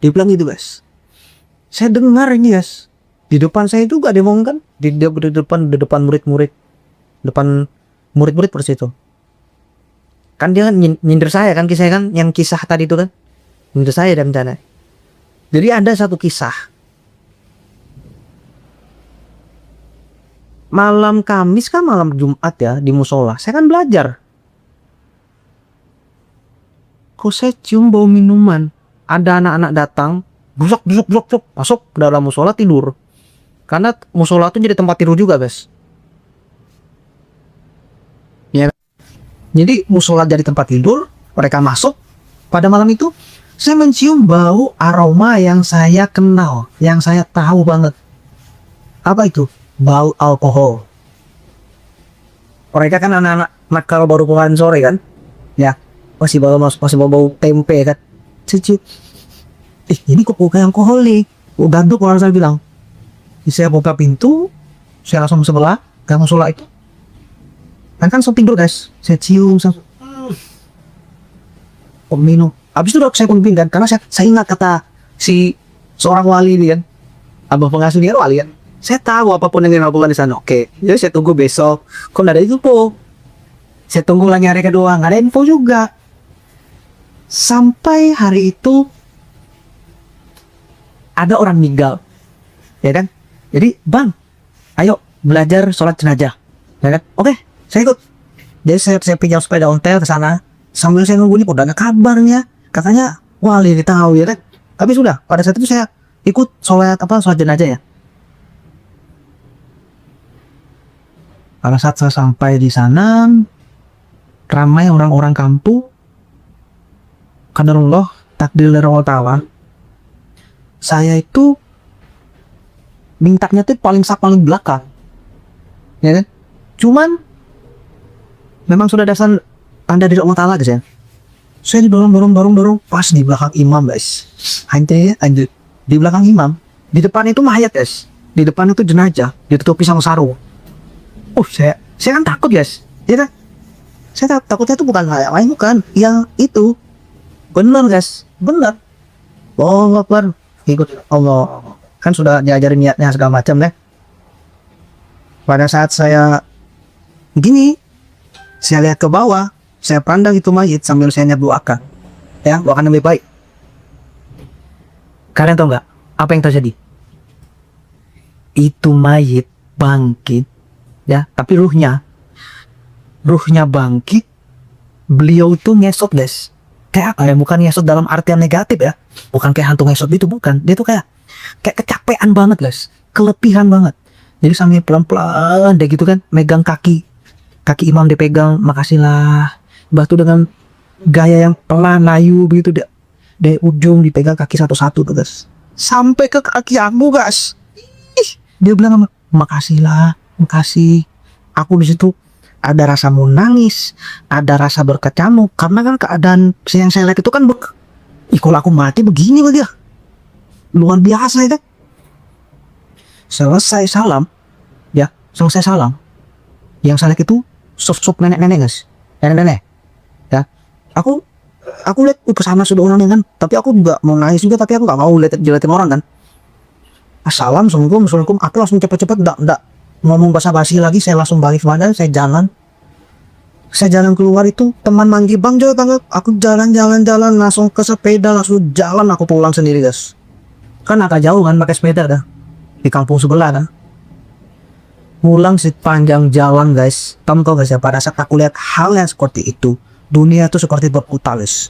Dia bilang gitu guys. Saya dengar ini guys. Di depan saya juga dia ngomong kan. Di depan murid-murid. Depan murid-murid persis itu. Kan dia nyindir saya kan, yang kisah tadi itu kan. Nyindir saya dan sana. Jadi ada satu kisah. Malam Kamis kan malam Jumat ya di musola. Saya kan belajar. Kok saya cium bau minuman. Ada anak-anak datang, busuk, masuk ke dalam musola tidur. Karena musola itu jadi tempat tidur juga, guys. Ya. Jadi musola jadi tempat tidur, mereka masuk. Pada malam itu saya mencium bau aroma yang saya kenal, yang saya tahu banget. Apa itu? Bau alkohol. Mereka kan anak-anak nakal baru pulang sore kan? Ya, masih bau tempe kan? Cium. Ini kok bau kayak alkohol nih? Ganduk orang saya bilang. Saya buka pintu, saya langsung sebelah ke musola itu. Kan langsung tidur guys. Saya cium, minum. Habis itu saya pun pinggan karena saya ingat kata si seorang wali ini kan, abah pengasuh dia wali kan. Saya tahu apapun yang dilakukan di sana. Oke, jadi saya tunggu besok. Kok nggak ada info? Saya tunggu lagi hari kedua, nggak ada info juga. Sampai hari itu ada orang meninggal, ya kan? Jadi bang, ayo belajar sholat jenazah, ya kan? Oke, saya ikut. Jadi saya pinjam sepeda ontel ke sana. Sambil saya nunggu nih, udah ada kabarnya. Katanya wali tahu ya kan? Tapi sudah pada saat itu saya ikut sholat jenazah ya. Pada saat saya sampai di sana, ramai orang-orang kampung. Qadarullah, takdir dari Allah Ta'ala. Saya itu mintanya tuh paling belakang, ya kan? Cuman memang sudah dasar tanda dari Allah Ta'ala guys ya. Saya didorong pas di belakang imam guys. Anjir, di belakang imam. Di depan itu mayat guys. di depan itu jenazah ditutupi sama sarung. Saya kan takut guys, ya kan? Saya takutnya itu bukan hal yang lain, bukan yang itu. Bener guys, bener. Oh Akbar, ikut Allah. Kan sudah diajarin niatnya segala macam ya. Pada saat saya gini, saya lihat ke bawah, saya pandang itu mayit sambil saya doakan, ya doakan lebih baik. Kalian tahu nggak apa yang terjadi? Itu mayit bangkit, ya, tapi ruhnya bangkit. Beliau itu ngesot guys, kayak apa ya? Bukan ngesot dalam artian negatif ya, bukan kayak hantu ngesot itu, bukan. Dia tuh kayak kecapean banget guys, kelebihan banget. Jadi sambil pelan-pelan deh gitu kan, megang kaki imam dipegang, makasihlah. Batu dengan gaya yang pelan, layu begitu deh. Dari ujung dipegang kaki satu-satu tuh guys, sampai ke kaki aku guys. Dia bilang makasihlah, makasih. Aku di situ ada rasa mau nangis, ada rasa berkecamuk, karena kan keadaan yang saya lihat itu kan kalau aku mati begini bagi ya, luar biasa ya kan. Selesai salam, yang saya lihat itu sosok nenek-nenek guys, nenek-nenek, ya. Aku lihat ke sana sudah orang kan, tapi aku nggak mau nangis juga, tapi aku nggak mau liatin orang kan. Assalamualaikum, aku langsung cepet-cepet, nggak ngomong basa-basi lagi, saya langsung balik badan, saya jalan keluar. Itu teman manggil, bang Joy, aku jalan langsung ke sepeda, langsung jalan, aku pulang sendiri guys. Kan agak jauh kan, pakai sepeda dah di kampung sebelah kan. Pulang sepanjang jalan guys, kamu tahu guys ya, pada saat aku lihat hal yang seperti itu, dunia itu seperti berputar guys.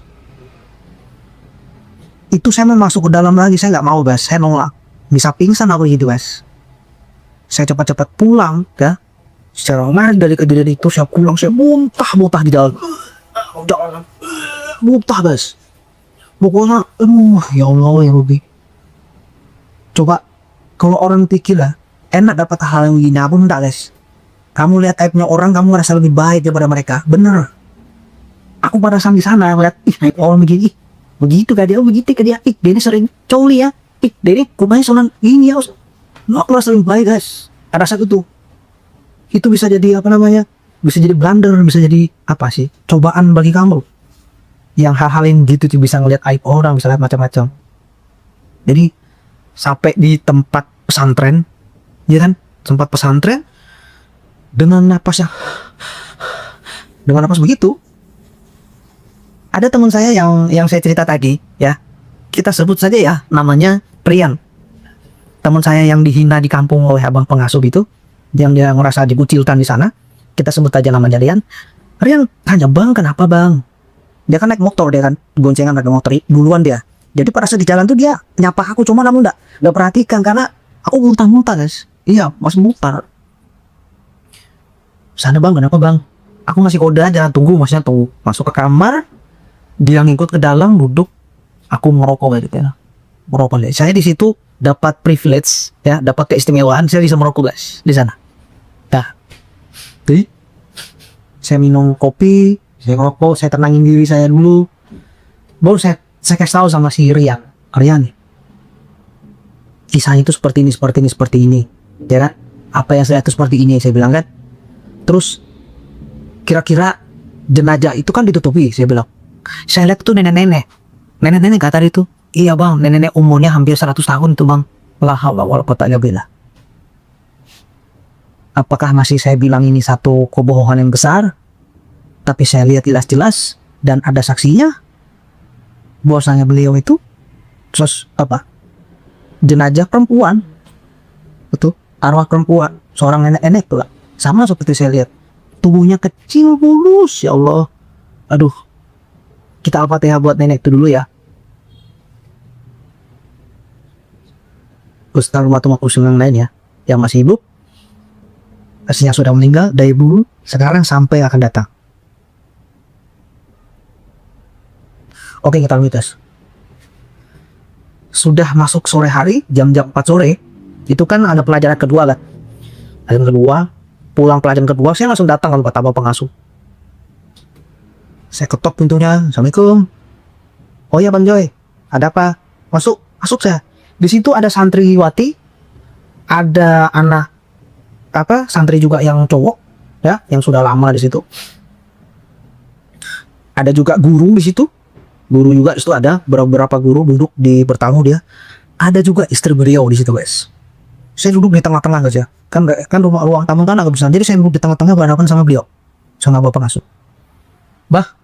Itu saya mau masuk ke dalam lagi, saya nggak mau guys, saya nolak, bisa pingsan aku gitu guys. Saya cepat-cepat pulang ya. Secara menarik dari kejadian itu, saya pulang, saya muntah di jalan, muntah guys. Pokoknya ya Allah ya Robi. Coba kalau orang pikir lah enak dapat hal yang begini, pun enggak guys. Kamu lihat aibnya orang, kamu merasa lebih baik daripada mereka, bener. Aku pada saat di sana ngeliat, orang begini, begitu kan dia, begitu kan dia, dia ini sering coli ya, dia ini kumanya senang ini ya. Aku merasa lebih baik guys. Pada saat itu bisa jadi apa namanya, bisa jadi blunder, bisa jadi apa sih, cobaan bagi kamu. Yang hal-hal yang gitu tuh, bisa ngeliat aib orang, bisa lihat macam-macam. Jadi sampai di tempat pesantren, ya kan, tempat pesantren, dengan napas begitu, ada teman saya yang saya cerita tadi ya, kita sebut saja ya namanya Rian. Teman saya yang dihina di kampung oleh abang pengasuh itu, yang dia ngerasa dikucilkan di sana, kita sebut aja namanya Rian. Rian tanya, bang kenapa bang? Dia kan naik motor, dia kan goncengan naik motor duluan dia. Jadi pada saat di jalan tuh dia nyapa aku, cuma namun nggak perhatikan karena aku muntah guys. Iya, masih muntah. Sana bang, kenapa bang? Aku ngasih kode aja, tunggu, maksudnya tunggu. Masuk ke kamar, dia ngikut ke dalam, duduk, aku merokok gitu ya. Merokok deh. Saya di situ dapat privilege ya, dapat keistimewaan, saya bisa merokok guys di sana. Nah, jadi saya minum kopi, saya ngerokok, saya tenangin diri saya dulu. Baru saya kasih tahu sama si Rian nih, kisahnya itu seperti ini, ya kan? Apa yang saya itu seperti ini, saya bilang kan. Terus kira-kira jenazah itu kan ditutupi, saya bilang. Saya lihat tuh nenek-nenek kata itu. Iya bang, nenek-nenek umurnya hampir 100 tahun tuh bang. La haula wala quwwata illa billah. Apakah masih saya bilang ini satu kebohongan yang besar? Tapi saya lihat jelas-jelas dan ada saksinya bahwasanya beliau itu jenazah perempuan, betul, arwah perempuan, seorang nenek-nenek tuh, sama seperti saya lihat, tubuhnya kecil mulus, ya Allah. Aduh, kita Al-Fatihah buat nenek itu dulu ya. Ustaz rumah yang lain ya, yang masih hidup, aslinya sudah meninggal dari dulu, sekarang sampai akan datang. Oke, kita lanjut. Sudah masuk sore hari, jam-jam 4 sore, itu kan ada pelajaran kedua kan. Pelajaran kedua, pulang pelajaran kedua, saya langsung datang ke tempat abang pengasuh. Saya ketok pintunya, Assalamualaikum. Oh ya Bang Joy, ada apa? Masuk saya. Di situ ada santriwati ada anak santri juga yang cowok ya, yang sudah lama di situ. Ada juga guru di situ. Guru juga di situ, ada beberapa guru duduk di bertamu dia. Ada juga istri beliau di situ, guys. Saya duduk di tengah-tengah guys ya. Kan rumah ruang tamu kan agak besar. Jadi saya duduk di tengah-tengah berhadapan sama beliau. Sama bapak pengasuh. Bah,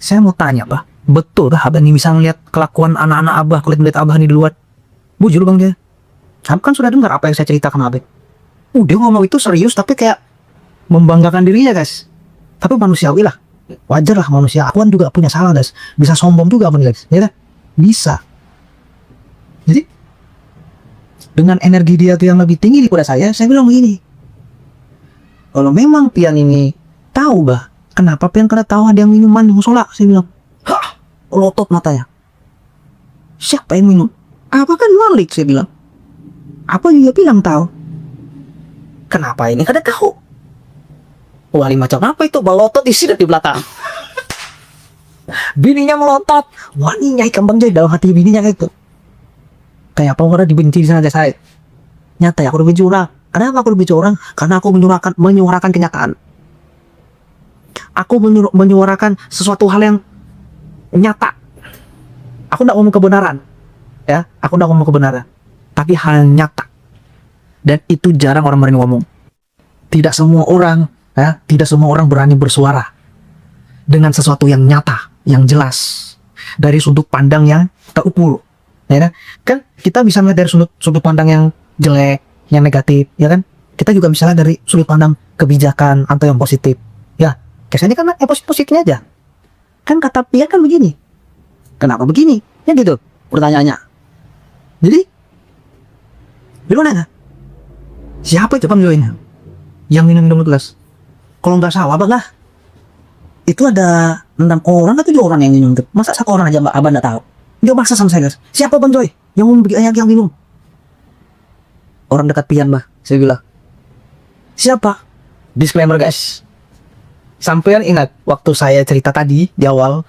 saya mau tanya, Bah. Betul dah abah ini bisa ngeliat kelakuan anak-anak abah, kulit-kulit abah ini di luar? Bujur bang dia. Abah kan sudah dengar apa yang saya ceritakan abah. Dia ngomong itu serius tapi kayak membanggakan dirinya, guys. Tapi manusiawi lah. Wajar lah manusia. Aku kan juga punya salah, guys. Bisa sombong juga kan, guys. Ya kan? Bisa. Jadi dengan energi dia tuh yang lebih tinggi daripada saya bilang begini. Kalau memang Pian ini tahu, Bah, kenapa Pian kena tahu ada yang minuman di musola? Saya bilang, hah, lotot matanya. Siapa yang minum? Apa kan Malik, saya bilang. Apa juga bilang tahu. Kenapa ini kada tahu? Wali macam apa itu? Balotot isi di belakang. Bininya melotot. Waninya ikan bang jadi dalam hati bininya kayak itu. Kayak apa orang dibenci di sana saya. Nyata ya aku dibenci orang. Kenapa aku dibenci orang? Karena aku menyuarakan kenyataan. Aku menyuarakan sesuatu hal yang nyata. Aku tidak ngomong kebenaran. Ya, aku tidak ngomong kebenaran. Tapi hal yang nyata. Dan itu jarang orang berani ngomong. Tidak semua orang, ya, tidak semua orang berani bersuara dengan sesuatu yang nyata, yang jelas, dari sudut pandang yang terukur. Ya kan kita bisa melihat dari sudut pandang yang jelek, yang negatif, ya kan. Kita juga bisa lihat dari sudut pandang kebijakan atau yang positif. Ya, kesannya kan positifnya aja. Kan kata Pian kan begini. Kenapa begini? Ya gitu pertanyaannya. Jadi gimana? Siapa itu pemjualnya yang minum gelas? Kalau nggak salah lah, itu ada 6 orang atau 7 orang yang minum. Masa 1 orang aja abang nggak tahu? Dia maksa sama saya, guys. Siapa Bang Joy yang minum? Orang dekat Pian, Bah. Saya bilang. Siapa? Disclaimer, guys. Sampean ingat waktu saya cerita tadi di awal,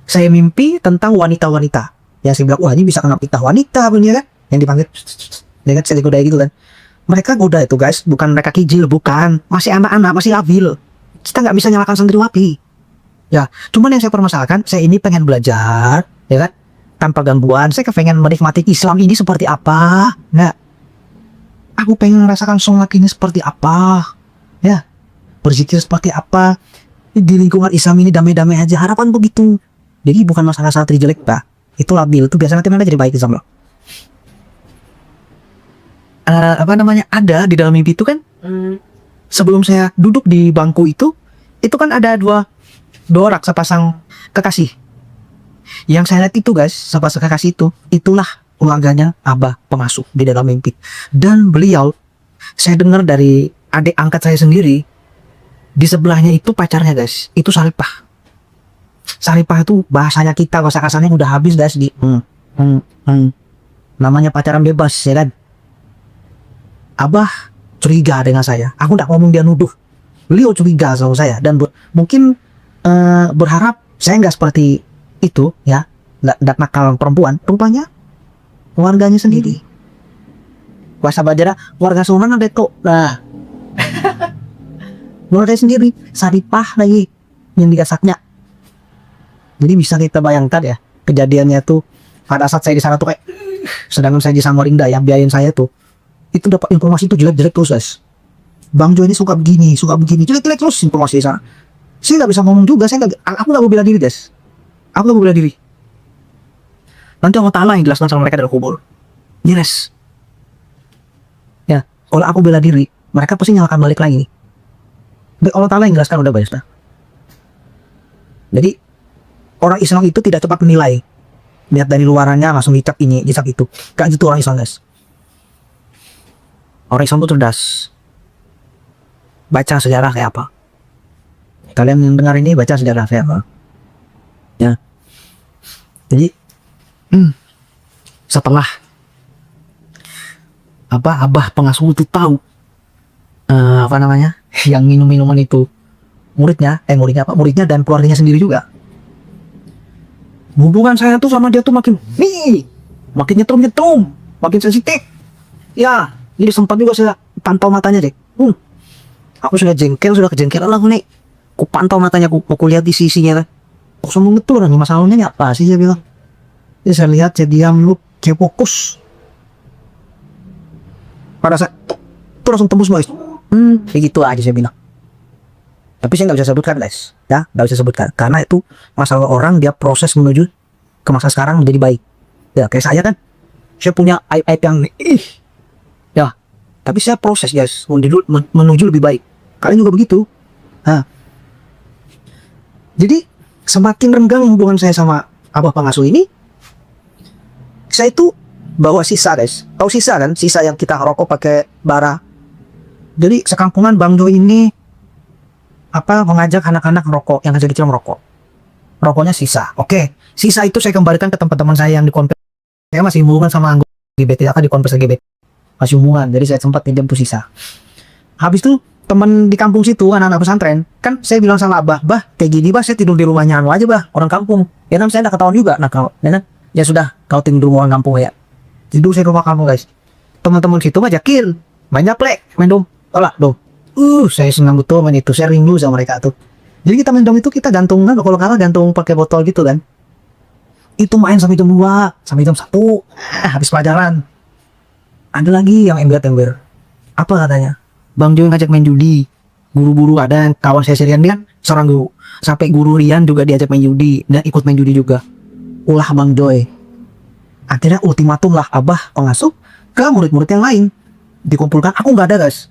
saya mimpi tentang wanita-wanita. Yang saya bilang, wah ini bisa kena fitnah wanita, bener kan? Yang dipanggil, dia kan saya digoda gitu kan. Mereka goda itu, guys, bukan mereka kijil, bukan. Masih anak-anak, masih labil. Kita nggak bisa nyalakan santriwati. Ya, cuman yang saya permasalahkan, saya ini pengen belajar, ya kan? Tanpa gangguan, saya pengen menikmati Islam ini seperti apa. Nah, aku pengen merasakan sholat ini seperti apa. Ya, berzikir seperti apa. Di lingkungan Islam ini damai-damai aja, harapan begitu. Jadi bukan masalah santri jelek, Pak. Itu labil, itu biasanya nanti mereka jadi baik, insya Allah. Ada di dalam mimpi itu kan, sebelum saya duduk di bangku itu kan ada dua orang sepasang kekasih. Yang saya lihat itu, guys, sepasang kekasih itulah keluarganya Abah pengasuh di dalam mimpi. Dan beliau, saya dengar dari adik angkat saya sendiri, di sebelahnya itu pacarnya, guys, itu Saripah. Saripah itu bahasanya kita, bahasa kasarnya udah habis, guys, di namanya pacaran bebas, ya kan. Abah curiga dengan saya. Aku tidak ngomong dia nuduh. Beliau curiga sama saya dan mungkin berharap saya nggak seperti itu, ya, nggak nakal perempuan. Rupanya keluarganya sendiri. Bahasa Bajara, keluarga Sunan ada kok. Nah, keluarga sendiri, Saripah lagi yang digasaknya. Jadi bisa kita bayangkan ya kejadiannya tuh pada saat saya di sana tuh kayak, sedangkan saya di Samarinda yang biayain saya tuh. Itu dapat informasi itu jelek-jelek terus, guys. Bang Jo ini suka begini, jelek-jelek terus informasi di sana. Saya nggak bisa ngomong juga, aku nggak mau bela diri, guys. Aku nggak mau bela diri. Nanti Allah Ta'ala yang jelaskan sama mereka dari kubur. Yes. Ya, kalau aku bela diri, mereka pasti nyalakan balik lagi. Baik, Allah Ta'ala yang jelaskan udah baik. Jadi orang Islam itu tidak cepat menilai. Lihat dari luarannya langsung dicap ini, dicap itu. Gak gitu orang Islam, guys. Orang Islam itu cerdas. Baca sejarah kayak apa. Kalian yang dengar ini baca sejarah kayak apa. Ya. Jadi setelah Abah pengasuh itu tahu yang minum minuman itu muridnya dan keluarganya sendiri juga. Hubungan saya tuh sama dia tuh makin nyetrum, makin sensitif. Ya, jadi sempat juga saya pantau matanya deh. Aku sudah kejengkelan lah nih. Ku pantau matanya, aku lihat di sisinya. Kok semua betul kan masalahnya apa sih, saya bilang. Jadi saya lihat, saya diam lu, saya fokus. Pada saat itu langsung tembus guys. Begitu aja saya bilang. Tapi saya nggak bisa sebutkan guys, ya nggak bisa sebutkan karena itu masalah orang, dia proses menuju ke masa sekarang menjadi baik. Ya kayak saya kan, saya punya aib yang ya, tapi saya proses guys menuju lebih baik. Kalian juga begitu. Nah, jadi semakin renggang hubungan saya sama abah pengasuh ini, saya itu bawa sisa guys. Tahu sisa kan? Sisa yang kita rokok pakai bara. Jadi sekampungan Bang Jo ini mengajak anak-anak merokok, yang kecil-kecil merokok. Rokoknya sisa. Oke, sisa itu saya kembalikan ke tempat teman saya yang di konvers. Saya masih hubungan sama anggota GBT, akan di konvers GBT. Masih hubungan, jadi saya sempat pinjam tuh sisa. Habis itu teman di kampung situ, anak-anak pesantren, kan saya bilang sama abah, kayak gini bah, saya tidur di rumahnya aja orang kampung. Ya kan saya udah ketahuan juga, nah kalau, ya kan, ya sudah, kau tidur di rumah orang kampung ya. Tidur saya di rumah kampung guys. Teman-teman situ ngajakin, main japlek, main dom, olah dom. Saya senang betul main itu, saya rindu sama mereka tuh. Jadi kita main dom itu kita gantung kan, kalau kalah gantung pakai botol gitu kan. Itu main sampai jam 2, sampai jam 1, habis pelajaran. Ada lagi yang ember. Apa katanya? Bang Jo ngajak main judi. Guru-guru ada yang kawan saya Rian kan, seorang guru. Sampai guru Rian juga diajak main judi dan ikut main judi juga. Ulah Bang Joy. Akhirnya ultimatum lah abah pengasuh ke murid-murid yang lain. Dikumpulkan, aku nggak ada guys.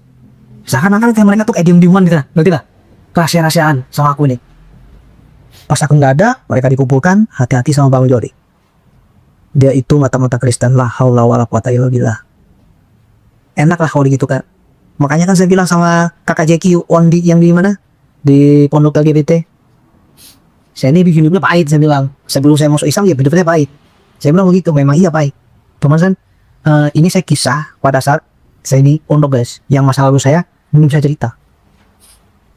Seakan-akan kayak mereka tuh kayak diem-dieman gitu lah, ngerti lah? Rahasia-rahasiaan sama aku nih. Pas aku nggak ada, mereka dikumpulkan, hati-hati sama Bang Jody. Dia itu mata-mata Kristen lah, haula wala quwata illa billah. Enak lah kalau gitu kan. Makanya kan saya bilang sama kakak Jeki yang di mana? Di pondok LGBT. Saya ini bikin hidupnya pahit, saya bilang. Sebelum saya masuk Islam ya hidupnya pahit. Saya bilang begitu, memang iya pahit. Cuman kan, ini saya kisah pada saat saya ini pondok guys, yang masa lalu saya belum saya cerita.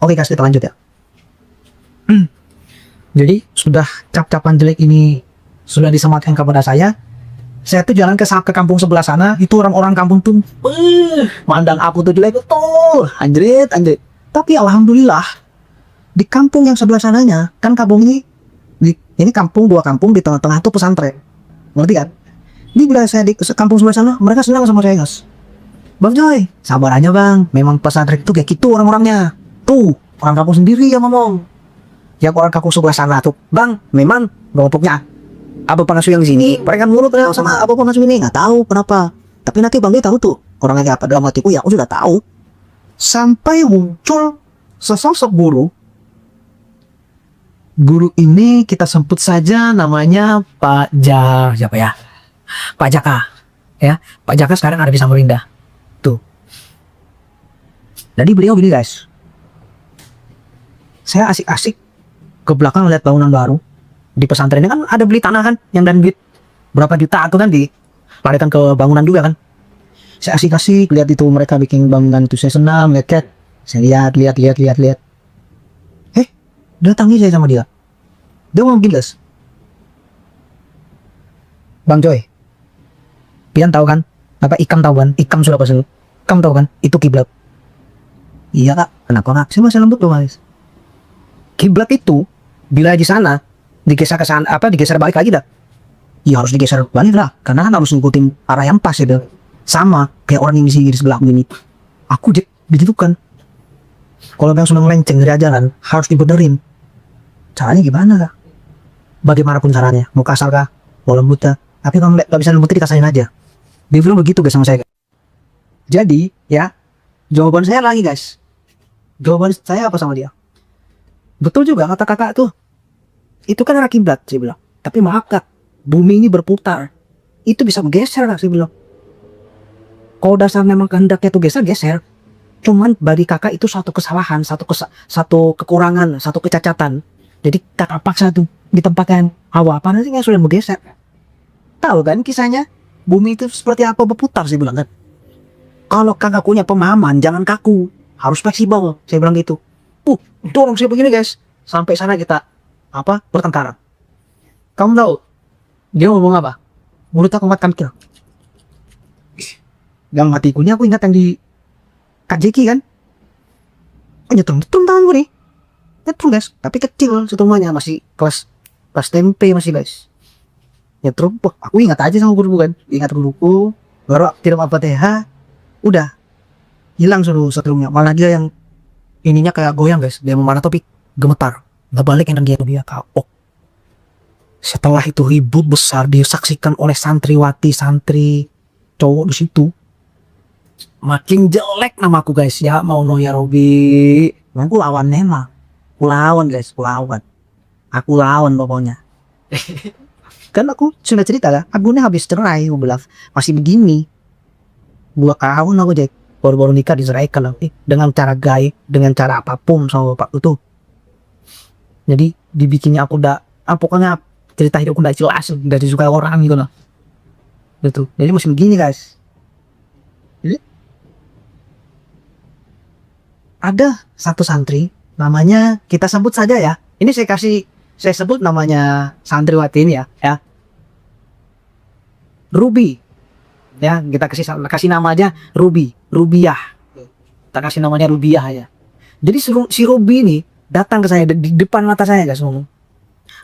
Oke guys, kita lanjut ya. Jadi sudah cap-capan jelek ini sudah disematkan kepada saya. Saya tuh jalan ke kampung sebelah sana, itu orang-orang kampung tuh mandang aku tuh jelek betul, anjrit. Tapi alhamdulillah di kampung yang sebelah sananya, kan kampung ini kampung, dua kampung, di tengah-tengah tuh pesantren. Ngerti kan? Di wilayah saya di kampung sebelah sana, mereka senang sama saya guys. Bang Joy, sabar aja bang, memang pesantren itu kayak gitu orang-orangnya. Tuh, orang kampung sendiri yang ngomong. Yang orang kampung sebelah sana tuh, bang, memang kelompoknya abah pengasuh yang di sini, mereka nurut sama abah pengasuh ini, nggak tahu kenapa. Tapi nanti bang Joy tahu tuh, orangnya kayak apa dalam hatiku, ya aku sudah tahu. Sampai muncul sesosok guru. Guru ini kita sebut saja namanya Pak siapa ya? Pak Jaka. Ya, Pak Jaka sekarang ada di Samarinda. Tuh. Jadi beliau gini guys. Saya asik-asik ke belakang lihat bangunan baru. Di pesantren ini kan ada beli tanah kan, yang dan duit berapa juta itu kan dilarikan ke bangunan juga kan. Saya asik-asik lihat itu mereka bikin bangunan itu, saya senang lihat. Saya lihat. Datangi saya sama dia. Dia ngomong gini guys. Bang Joy, pian tahu kan? Apa Ikam tahu kan? Ikam sudah pasal. Kamu tahu kan? Itu kiblat. Iya kak. Kenapa kak? Saya masih lembut loh guys. Kiblat itu bila di sana digeser ke sana, digeser balik lagi dah. Ya harus digeser balik lah, karena kan harus ngikutin arah yang pas ya. Sama kayak orang yang di sini di sebelah ini. Aku begitu kan. Kalau yang sudah melenceng dari ajaran harus dibenerin. Caranya gimana kak? Bagaimanapun caranya, mau kasar kah, mau lembut kah? Tapi kalau nggak bisa lembut dikasarin aja. Dia bilang begitu guys sama saya. Jadi ya, jawaban saya lagi guys. Jawaban saya apa sama dia? Betul juga kata kakak tuh. Itu kan arah kiblat saya bilang. Tapi maaf kak, bumi ini berputar. Itu bisa bergeser kak saya bilang. Kalau dasar memang kehendaknya tuh geser. Cuman bagi kakak itu satu kesalahan, satu kekurangan, satu kecacatan. Jadi kakak paksa tuh ditempatkan hawa panas yang sudah bergeser. Tahu kan kisahnya? Bumi itu seperti apa berputar saya bilang kan. Kalau kakak punya pemahaman jangan kaku, harus fleksibel saya bilang gitu. Dorong saya begini guys. Sampai sana kita bertengkar. Kamu tahu dia ngomong apa? Mulut aku matkan kira. Dalam hatiku ini aku ingat yang di KJK kan. Oh nyetrum tangan gue nih. Nyetrum guys, tapi kecil setrumannya, masih kelas tempe masih guys. Nyetrum, wah aku ingat aja sama guruku kan. Ingat guruku, baru tidak apa TH, udah hilang seluruh setrumnya. Malah dia yang ininya kayak goyang guys. Dia memanah topik, gemetar. Nggak balik energi dia kapok. Setelah itu ribut besar disaksikan oleh santriwati santri cowok di situ. Makin jelek namaku guys ya, mau Noya Robi. Aku lawan Nema. Aku lawan guys, aku lawan pokoknya. Kan aku sudah cerita lah, aku ini habis cerai, aku bilang masih begini. 2 tahun aku Jack, baru-baru nikah diceraikan lah. Dengan cara gaib, dengan cara apapun sama bapak itu. Jadi dibikinnya aku udah, pokoknya cerita hidupku udah jelas, udah disukai orang gitu loh. Gitu. Jadi masih begini guys. Jadi ada satu santri, namanya kita sebut saja ya. Ini saya sebut namanya santriwati ini ya. Ruby. Ya, kita kasih nama aja Ruby, Rubiah. Kita kasih namanya Rubiah ya. Jadi si Ruby ini datang ke saya di depan mata saya guys ngomong.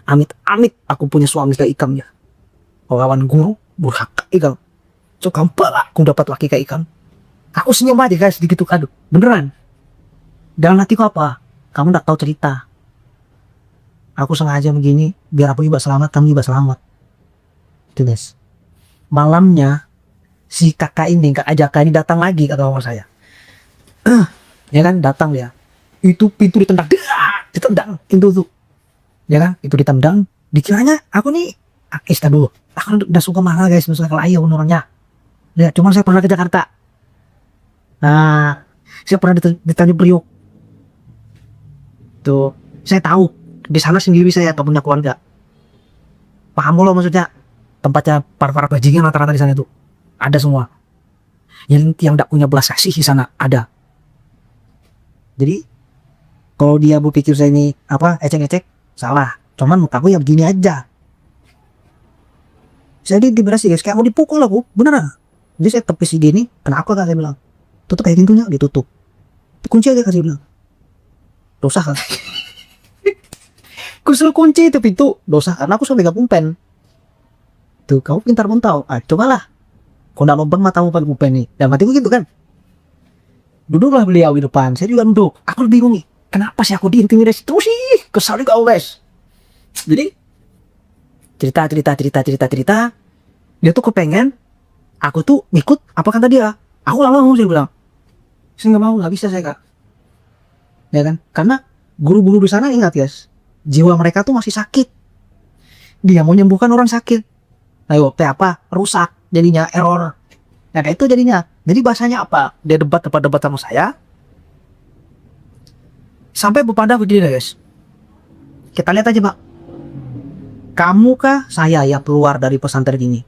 Amit aku punya suami kayak Ikam ya. Kawan guru burhaka Ikam. So gampang aku dapat laki kayak Ikam. Aku senyum aja guys begitu kado. Beneran. Dalam hatiku apa? Kamu tak tahu cerita. Aku sengaja begini biar aku juga selamat, kamu juga selamat. Itu guys. Malamnya si kakak ini, Kak Ajaka ini datang lagi ke kamar saya. Ya kan, datang dia. Itu pintu ditendang. Ditendang pintu tuh. Ya kan, itu ditendang. Dikiranya aku nih dulu. Aku udah suka mahal guys, suka kelayu orangnya. Ya, cuman saya pernah ke Jakarta. Nah, saya pernah di Tanjung Priok. Tuh, saya tahu di sana sendiri saya tak punya keluarga. Paham lo maksudnya? Tempatnya para bajingan rata-rata di sana itu ada semua. Yang tidak punya belas kasih di sana ada. Jadi kalau dia berpikir saya ini ecek-ecek, salah. Cuman muka aku ya begini aja. Saya diberasi guys, kayak mau dipukul aku, beneran. Jadi saya tepis gini, kenapa kan saya bilang, tutup kayak pintunya, ditutup. Kunci aja kasih bilang. Dosa kan? Kusul kunci itu pintu, dosa karena aku sampai gak pumpen. Tuh, kamu pintar pun tahu. Cobalah. Kau nggak lompat matamu pakai pulpen nih. Dan matiku gitu kan. Duduklah beliau di depan. Saya juga duduk. Aku bingung nih. Kenapa sih aku diintimidasi terus sih? Kesal juga guys. Jadi cerita. Dia tuh kepengen aku tuh ikut apa kata dia. Aku nggak mau, saya bilang. Saya nggak mau, nggak bisa saya kak. Ya kan? Karena guru-guru di sana ingat guys. Jiwa mereka tuh masih sakit. Dia mau menyembuhkan orang sakit. Ayo, apa? Rusak. Jadinya error. Nah kayak itu jadinya. Jadi bahasanya apa? Dia debat sama saya. Sampai berpanda begini guys. Kita lihat aja pak. Kamu kah saya yang keluar dari pesantren ini?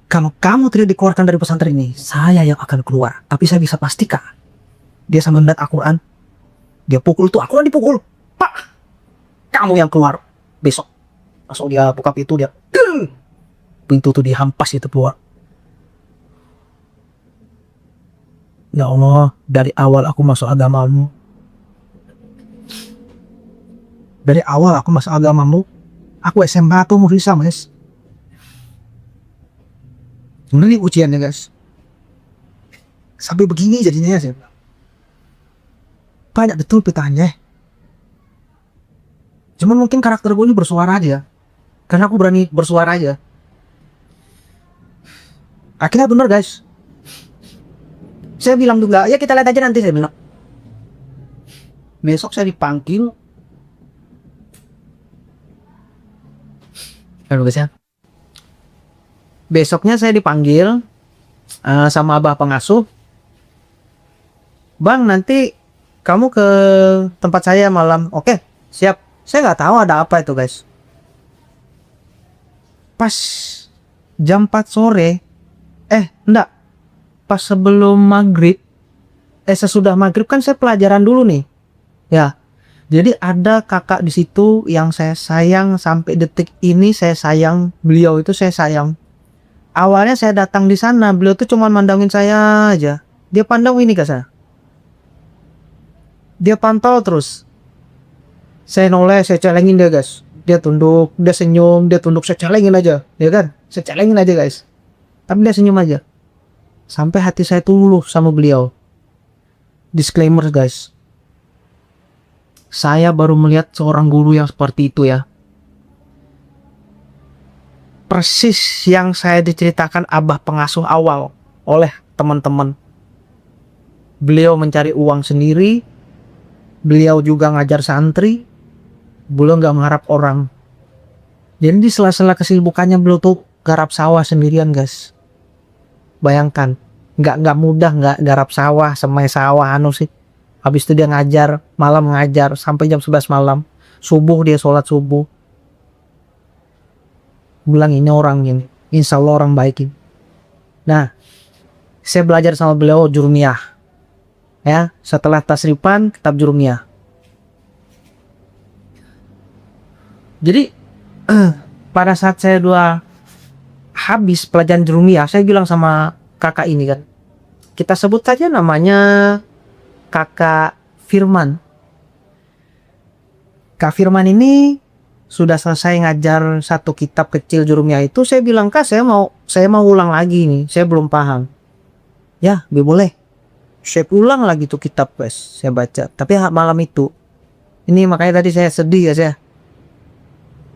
Kalau kamu tidak dikeluarkan dari pesantren ini, saya yang akan keluar. Tapi saya bisa pastikan. Dia sambil melihat Al-Quran. Dia pukul tuh, Al-Quran dipukul. Pak! Kamu yang keluar besok. Langsung dia buka pintu, dia pintu tuh dihampas itu keluar. Ya Allah, dari awal aku masuk agamamu. Dari awal aku masuk agamamu, aku SMA tuh mau bisa guys. Ini ujiannya guys. Sampai begini jadinya sih. Banyak betul petanya. Cuman mungkin karakter gue ini bersuara aja. Karena aku berani bersuara aja. Akhirnya bener guys. Saya bilang juga, ya kita lihat aja nanti, saya bilang. Besok saya dipanggil. Aduh guys ya. Besoknya saya dipanggil sama abah pengasuh. Bang, nanti kamu ke tempat saya malam. Oke, siap. Saya nggak tahu ada apa itu guys. Pas jam 4 sore. Enggak. Pas sebelum maghrib. Sesudah maghrib kan saya pelajaran dulu nih. Ya. Jadi ada kakak di situ yang saya sayang sampai detik ini, saya sayang. Beliau itu saya sayang. Awalnya saya datang di sana, beliau tuh cuma mandangin saya aja. Dia pandang ini ke saya. Dia pantau terus. Saya noleh, saya celengin dia guys. Dia tunduk, dia senyum, dia tunduk, saya celengin aja. Ya kan? Saya celengin aja guys. Tapi dia senyum aja. Sampai hati saya tuh luluh sama beliau. Disclaimer guys. Saya baru melihat seorang guru yang seperti itu ya. Persis yang saya diceritakan abah pengasuh awal oleh teman-teman. Beliau mencari uang sendiri. Beliau juga ngajar santri. Beliau nggak mengharap orang. Jadi di sela-sela kesibukannya beliau tuh garap sawah sendirian guys. Bayangkan, nggak mudah nggak garap sawah, semai sawah anu sih. Habis itu dia ngajar, malam ngajar sampai jam 11 malam. Subuh dia sholat subuh. Bilang ini orang ini, insya Allah orang baik ini. Nah, saya belajar sama beliau jurumiyah. Ya, setelah tasrifan kitab jurumiyah. Jadi pada saat saya habis pelajaran jurumiyah, saya bilang sama kakak ini kan, kita sebut saja namanya kakak Firman. Kak Firman ini sudah selesai ngajar satu kitab kecil jurumiyah itu. Saya bilang, kak, saya mau ulang lagi nih, saya belum paham. Ya, boleh. Saya ulang lagi tuh kitab guys, saya baca. Tapi malam itu, ini makanya tadi saya sedih guys ya.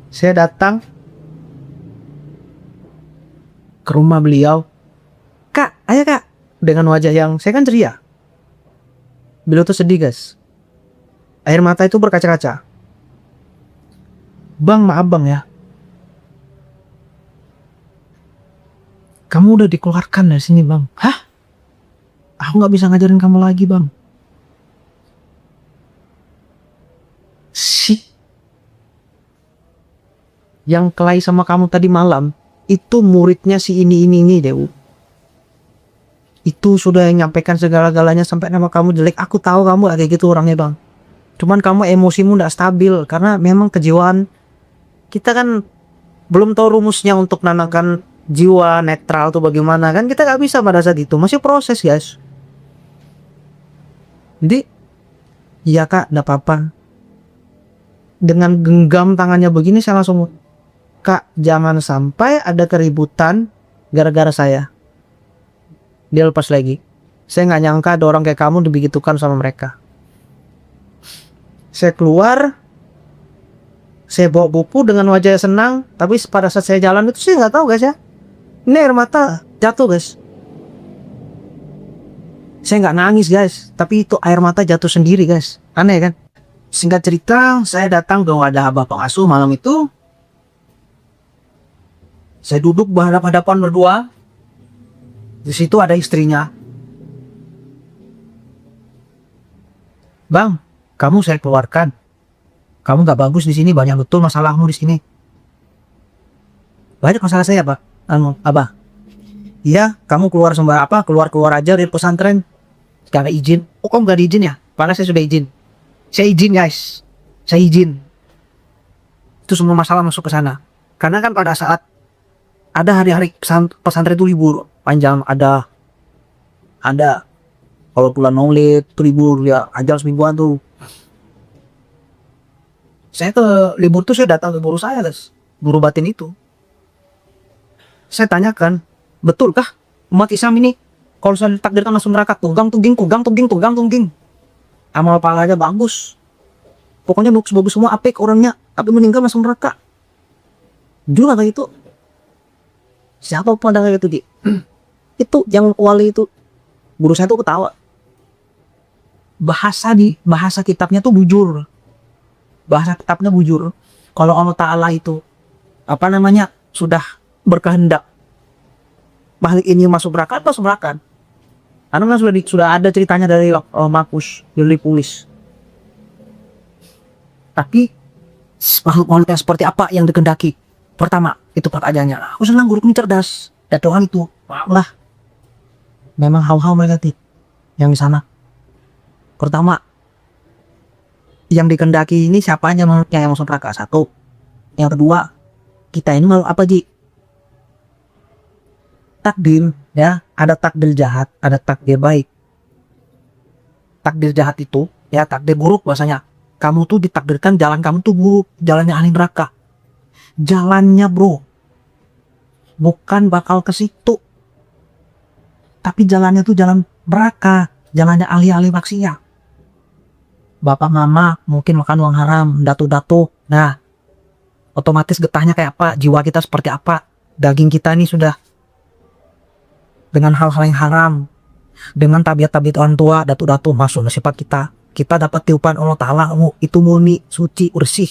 Saya datang ke rumah beliau. Kak, ayo kak. Dengan wajah yang saya kan ceria. Beliau tuh sedih guys. Air mata itu berkaca-kaca. Bang, maaf bang ya. Kamu udah dikeluarkan dari sini bang. Hah? Aku gak bisa ngajarin kamu lagi bang. Si yang kelahi sama kamu tadi malam itu muridnya si ini Dewu. Itu sudah nyampaikan segala-galanya sampai nama kamu jelek. Aku tahu kamu kayak gitu orangnya bang. Cuman kamu emosimu gak stabil karena memang kejiwaan kita kan belum tahu rumusnya untuk menanamkan jiwa netral tuh bagaimana kan, kita gak bisa pada saat itu, masih proses guys. Jadi iya kak, gak apa-apa. Dengan genggam tangannya begini saya langsung, kak jangan sampai ada keributan gara-gara saya. Dia lepas lagi. Saya gak nyangka ada orang kayak kamu dibegitukan sama mereka. Saya keluar, saya bawa buku dengan wajah senang, tapi pada saat saya jalan itu saya nggak tahu guys ya. Ini air mata jatuh guys. Saya nggak nangis guys, tapi itu air mata jatuh sendiri guys. Aneh kan? Singkat cerita, saya datang ke wadah abah pengasuh malam itu. Saya duduk berhadapan-hadapan berdua. Di situ ada istrinya. Bang, kamu saya keluarkan. Kamu nggak bagus di sini, banyak betul masalahmu di sini. Banyak masalah saya, Pak. Abah. Iya, kamu keluar keluar aja dari pesantren. Karena izin. Oh, kamu nggak diizin ya? Padahal saya sudah izin. Saya izin, guys. Saya izin. Itu semua masalah masuk ke sana. Karena kan pada saat ada hari-hari pesantren itu libur panjang, ada kalau bulan Maulid itu libur ya, ajar semingguan tuh. Saya ke libur tuh saya datang ke guru saya guys, guru batin itu. Saya tanyakan, betulkah umat Islam ini kalau saya ditakdirkan masuk neraka, tugang tungging. Amal pahalanya bagus, pokoknya bagus semua, apik orangnya, tapi meninggal masuk neraka. Juga kayak itu. Siapa pandang kayak itu di? Itu yang wali itu, guru saya tuh ketawa. Bahasa kitabnya tuh bujur. Bahasa kitabnya bujur. Kalau Allah Ta'ala itu sudah berkehendak makhluk ini masuk neraka, masuk neraka. Karena sudah ada ceritanya dari Markus ditulis. Tapi makhluk yang seperti apa yang dikehendaki? Pertama, itu pertanyaannya. Aku senang guru ini cerdas. Dan Tuhan itu, maaflah. Memang hal-hal mereka yang di sana. Pertama, yang dikehendaki ini siapanya yang masuk neraka? Satu. Yang kedua, kita ini mau apa Ji? takdir, ya, ada takdir jahat, ada takdir baik. Takdir jahat itu, ya, takdir buruk bahasanya. Kamu tuh ditakdirkan jalan kamu tuh buruk, jalannya ahli neraka. Jalannya bro, bukan bakal ke situ. Tapi jalannya tuh jalan neraka, jalannya ahli-ahli maksiat. Bapak mama mungkin makan uang haram, datu-datu. Nah, otomatis getahnya kayak apa, jiwa kita seperti apa. Daging kita ini sudah dengan hal-hal yang haram, dengan tabiat-tabiat orang tua, datu-datu masuk sifat kita. Kita dapat tiupan Allah Ta'ala, itu murni, suci, bersih,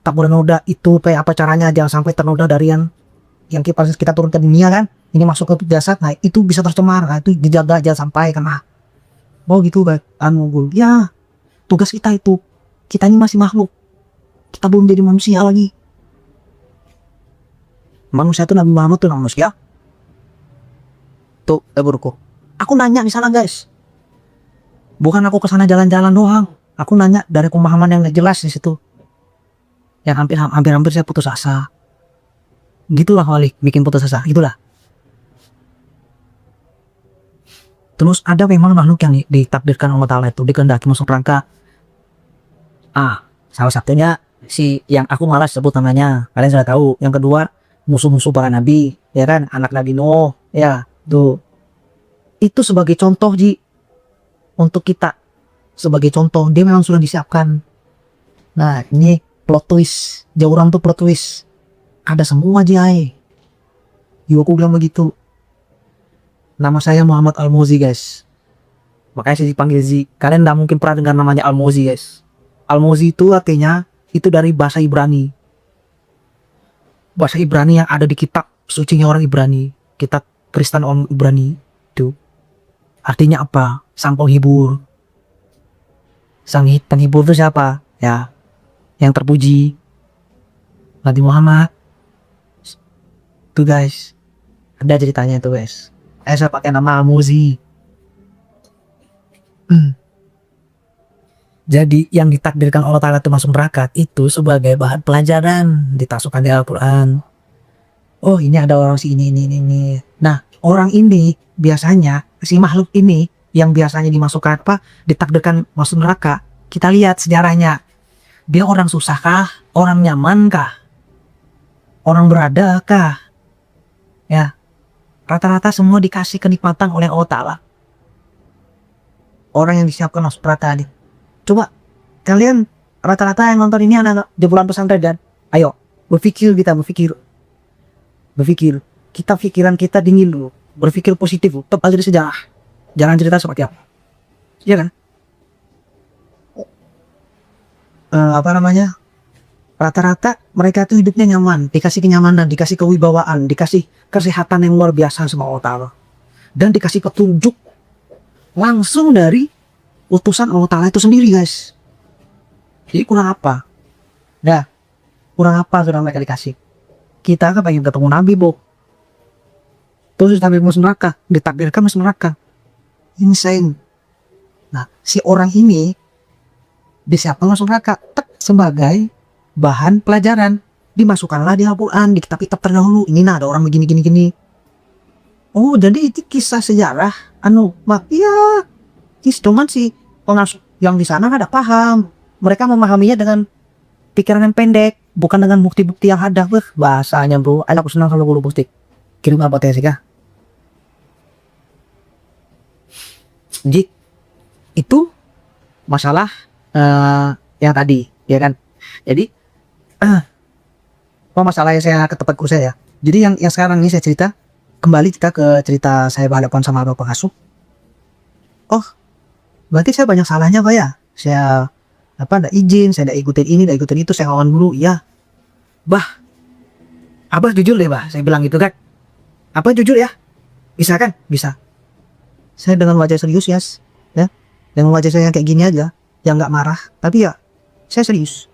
tak boleh noda. Itu kayak apa caranya, jangan sampai ternoda dari yang kita turun ke dunia kan, ini masuk ke jasad, nah itu bisa tercemar, nah itu dijaga jangan sampai kena. Mau gitu baik, ya tugas kita itu, kita ini masih makhluk, kita belum jadi manusia lagi. Manusia itu Nabi Muhammad tuh manusia. Tuh, buruk. Aku nanya di sana guys, bukan aku kesana jalan-jalan doang. Aku nanya dari pemahaman yang gak jelas di situ, yang hampir saya putus asa. Gitulah Walik, bikin putus asa, gitulah. Terus ada memang makhluk yang ditakdirkan Allah Ta'ala itu dikehendaki masuk neraka. Salah satunya si yang aku malas sebut namanya, kalian sudah tahu. Yang kedua, musuh-musuh para nabi, ya kan, anak Nabi Nuh, ya tuh. Itu sebagai contoh Ji, untuk kita, sebagai contoh dia memang sudah disiapkan. Nah ini plot twist, jauh orang tuh plot twist, ada semua Ji. Aku bilang begitu. Nama saya Muhammad Al-Mozi guys, makanya saya dipanggil Zi. Kalian tidak mungkin pernah dengar namanya Al-Mozi guys. Al-Mozi itu artinya itu dari bahasa Ibrani, bahasa Ibrani yang ada di kitab sucinya orang Ibrani, kitab Kristen orang Ibrani itu. Artinya apa? Sang penghibur. Sang penghibur itu siapa? Ya, yang terpuji, Nabi Muhammad. Tuh guys, ada ceritanya tuh guys. Saya pakai nama Al-Mozi. Jadi yang ditakdirkan Allah Ta'ala itu masuk neraka itu sebagai bahan pelajaran, ditasukkan di Al-Quran. Oh ini ada orang si ini. Nah orang ini biasanya, si makhluk ini yang biasanya dimasukkan ditakdirkan masuk neraka. Kita lihat sejarahnya. Dia orang susah kah? Orang nyaman kah? Orang berada kah? Ya, rata-rata semua dikasih kenikmatan oleh Allah Ta'ala. Orang yang disiapkan masuk neraka nih. Coba kalian rata-rata yang nonton ini anak jebolan pesantren dan ayo berpikir, kita pikiran kita dingin dulu, berpikir positif, tetap aja di sejarah, jangan cerita seperti apa, iya kan? Rata-rata mereka tuh hidupnya nyaman, dikasih kenyamanan, dikasih kewibawaan, dikasih kesehatan yang luar biasa sama Allah Ta'ala, dan dikasih petunjuk langsung dari utusan Allah Ta'ala itu sendiri guys. Jadi kurang apa? Nah, kurang apa sudah mereka dikasih? Kita kan pengen ketemu Nabi terus Nabi masuk neraka, ditakdirkan masuk neraka. Insane. Nah, si orang ini disiapkan masuk neraka sebagai bahan pelajaran. Dimasukkanlah di Al-Quran, di kitab-kitab terdahulu. Ini ada orang begini. Oh, jadi itu kisah sejarah. Ya, cuman sih pengasuh yang di sana ada paham. Mereka memahaminya dengan pikiran yang pendek, bukan dengan bukti-bukti yang ada. Bahasanya bro, aku senang kalau gue bukti. Kirim apa sih kah? Jadi itu masalah yang tadi, ya kan? Jadi masalah yang saya ke tempat kursus ya. Jadi yang sekarang ini saya cerita, kembali kita ke cerita saya berhadapan sama bapak pengasuh. Oh, berarti saya banyak salahnya Pak ya? Saya enggak izin, saya enggak ikutin ini, enggak ikutin itu, saya ngelawan dulu. Iya. Abah jujur deh, Bah. Saya bilang gitu kan. Apa jujur ya? Bisa kan? Bisa. Saya dengan wajah serius ya. Dengan wajah saya yang kayak gini aja, yang enggak marah, tapi ya saya serius.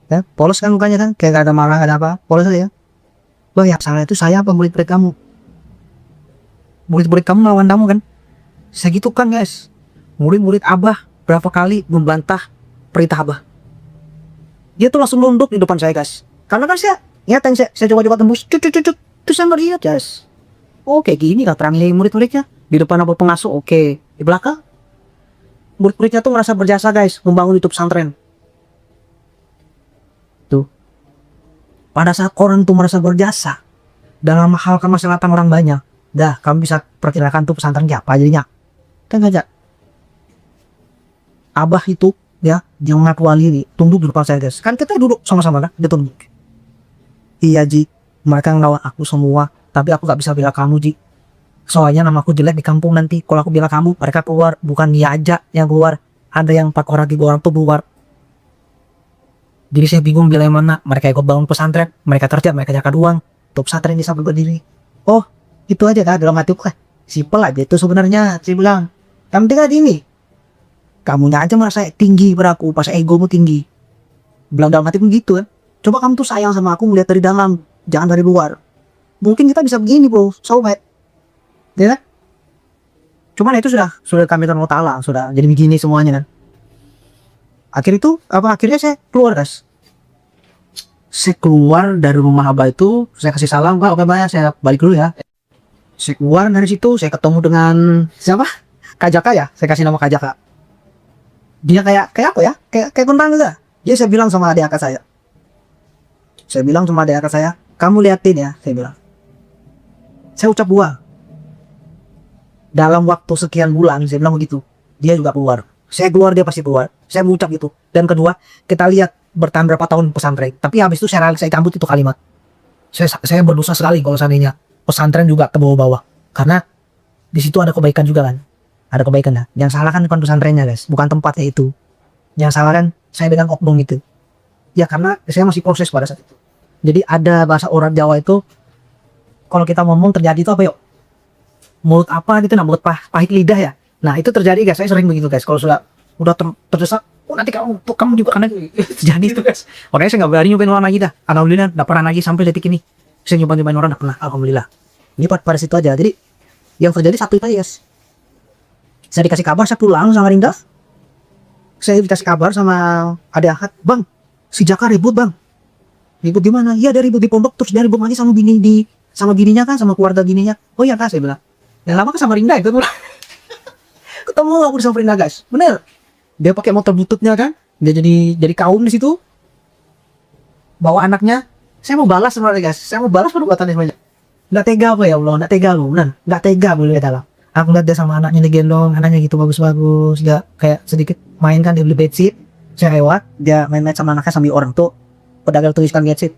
Ya, polos kan mukanya kan, kayak gak ada marah, gak ada apa, polos aja. Bah, yang salah itu saya apa murid-murid kamu? Murid-murid kamu lawan kamu kan? Saya gitu kan guys. Murid-murid Abah berapa kali membantah perintah Abah. Dia tuh langsung nunduk di depan saya guys. Karena kan saya ingat yang saya coba-coba tembus, terus saya melihat guys. Oh kayak gini lah terangnya murid-muridnya. Di depan apa pengasuh oke. Di belakang murid-muridnya tuh merasa berjasa guys membangun itu pesantren. Tuh. Pada saat orang tuh merasa berjasa dalam hal kemaslahatan orang banyak, dah kamu bisa perkirakan tuh pesantren apa jadinya. Kan aja. Abah itu ya yang ngaku wali ini tunduk di depan saya guys. Kan kita duduk sama-sama kan, dia tunduk. Iya Ji, mereka ngelawan aku semua, tapi aku gak bisa bela kamu Ji. Soalnya nama aku jelek di kampung nanti. Kalau aku bela kamu, mereka keluar. Bukan dia aja yang keluar. Ada yang 4 orang 3 orang tuh keluar. Jadi saya bingung bela yang mana. Mereka ikut bangun pesantren, mereka kerja, mereka jaga uang. Tuh pesantren bisa berdiri. Oh, itu aja kan dalam hati aku kan. Simpel aja itu sebenarnya. Saya bilang, yang penting ada ini. Kamunya aja merasa tinggi beraku, pas egomu tinggi. Bilang dalam hati pun gitu kan. Coba kamu tuh sayang sama aku melihat dari dalam, jangan dari luar. Mungkin kita bisa begini bro, sobat. Ya kan? Cuman itu sudah kami Allah Ta'ala, sudah jadi begini semuanya kan. Akhirnya saya keluar guys. Saya keluar dari rumah Abah itu, saya kasih salam, Pak, oke Pak, saya balik dulu ya. Saya keluar dari situ, saya ketemu dengan siapa? Kak Jaka ya, saya kasih nama Kak Jaka. Dia kayak apa ya? Kayak kentang gitu. Dia saya bilang sama adik kakak saya. Kamu liatin ya, saya bilang. Saya ucap dua. Dalam waktu sekian bulan, saya bilang begitu. Dia juga keluar. Saya keluar, dia pasti keluar. Saya mengucap gitu. Dan kedua, kita lihat bertahan berapa tahun pesantren. Tapi habis itu saya cabut itu kalimat. Saya berdosa sekali kalau seandainya pesantren juga ke bawah-bawah. Karena di situ ada kebaikan juga kan. Ada kebaikan lah. Yang salah kan bukan pesantrennya guys, bukan tempatnya itu. Yang salah kan saya dengan oknum itu. Ya karena saya masih proses pada saat itu. Jadi ada bahasa orang Jawa itu, kalau kita ngomong terjadi itu apa yuk? Mulut apa gitu, nah mulut pahit lidah ya. Nah itu terjadi guys, saya sering begitu guys. Kalau udah terdesak, oh nanti kamu juga karena terjadi itu guys. Makanya saya nggak berani nyobain orang lagi dah. Alhamdulillah nggak pernah lagi sampai detik ini. Saya nyobain orang nggak pernah. Alhamdulillah. Ini pada situ aja. Jadi yang terjadi satu itu guys. Saya dikasih kabar, saya pulang sama Rinda. Saya dikasih kabar sama adik Ahad, Bang, si Jaka ribut Bang. Ribut di mana? Iya dia ribut di pondok, terus dia ribut lagi sama sama bininya kan, sama keluarga bininya. Oh iya kak, saya bilang. Dan lama kan sama Rinda itu. Ketemu aku sama Rinda guys, bener. Dia pakai motor bututnya kan, dia jadi kaum di situ. Bawa anaknya. Saya mau balas sebenarnya guys, saya mau balas perbuatannya sebenarnya. Nggak tega apa ya Allah, nggak tega loh, bener. Nggak tega boleh dalam. Aku lihat dia sama anaknya digendong, anaknya gitu bagus-bagus, dia kayak sedikit main kan, dia beli bedsheet. Saya lewat, dia main-main sama anaknya sambil orang tuh pedagang tuliskan bedsheet.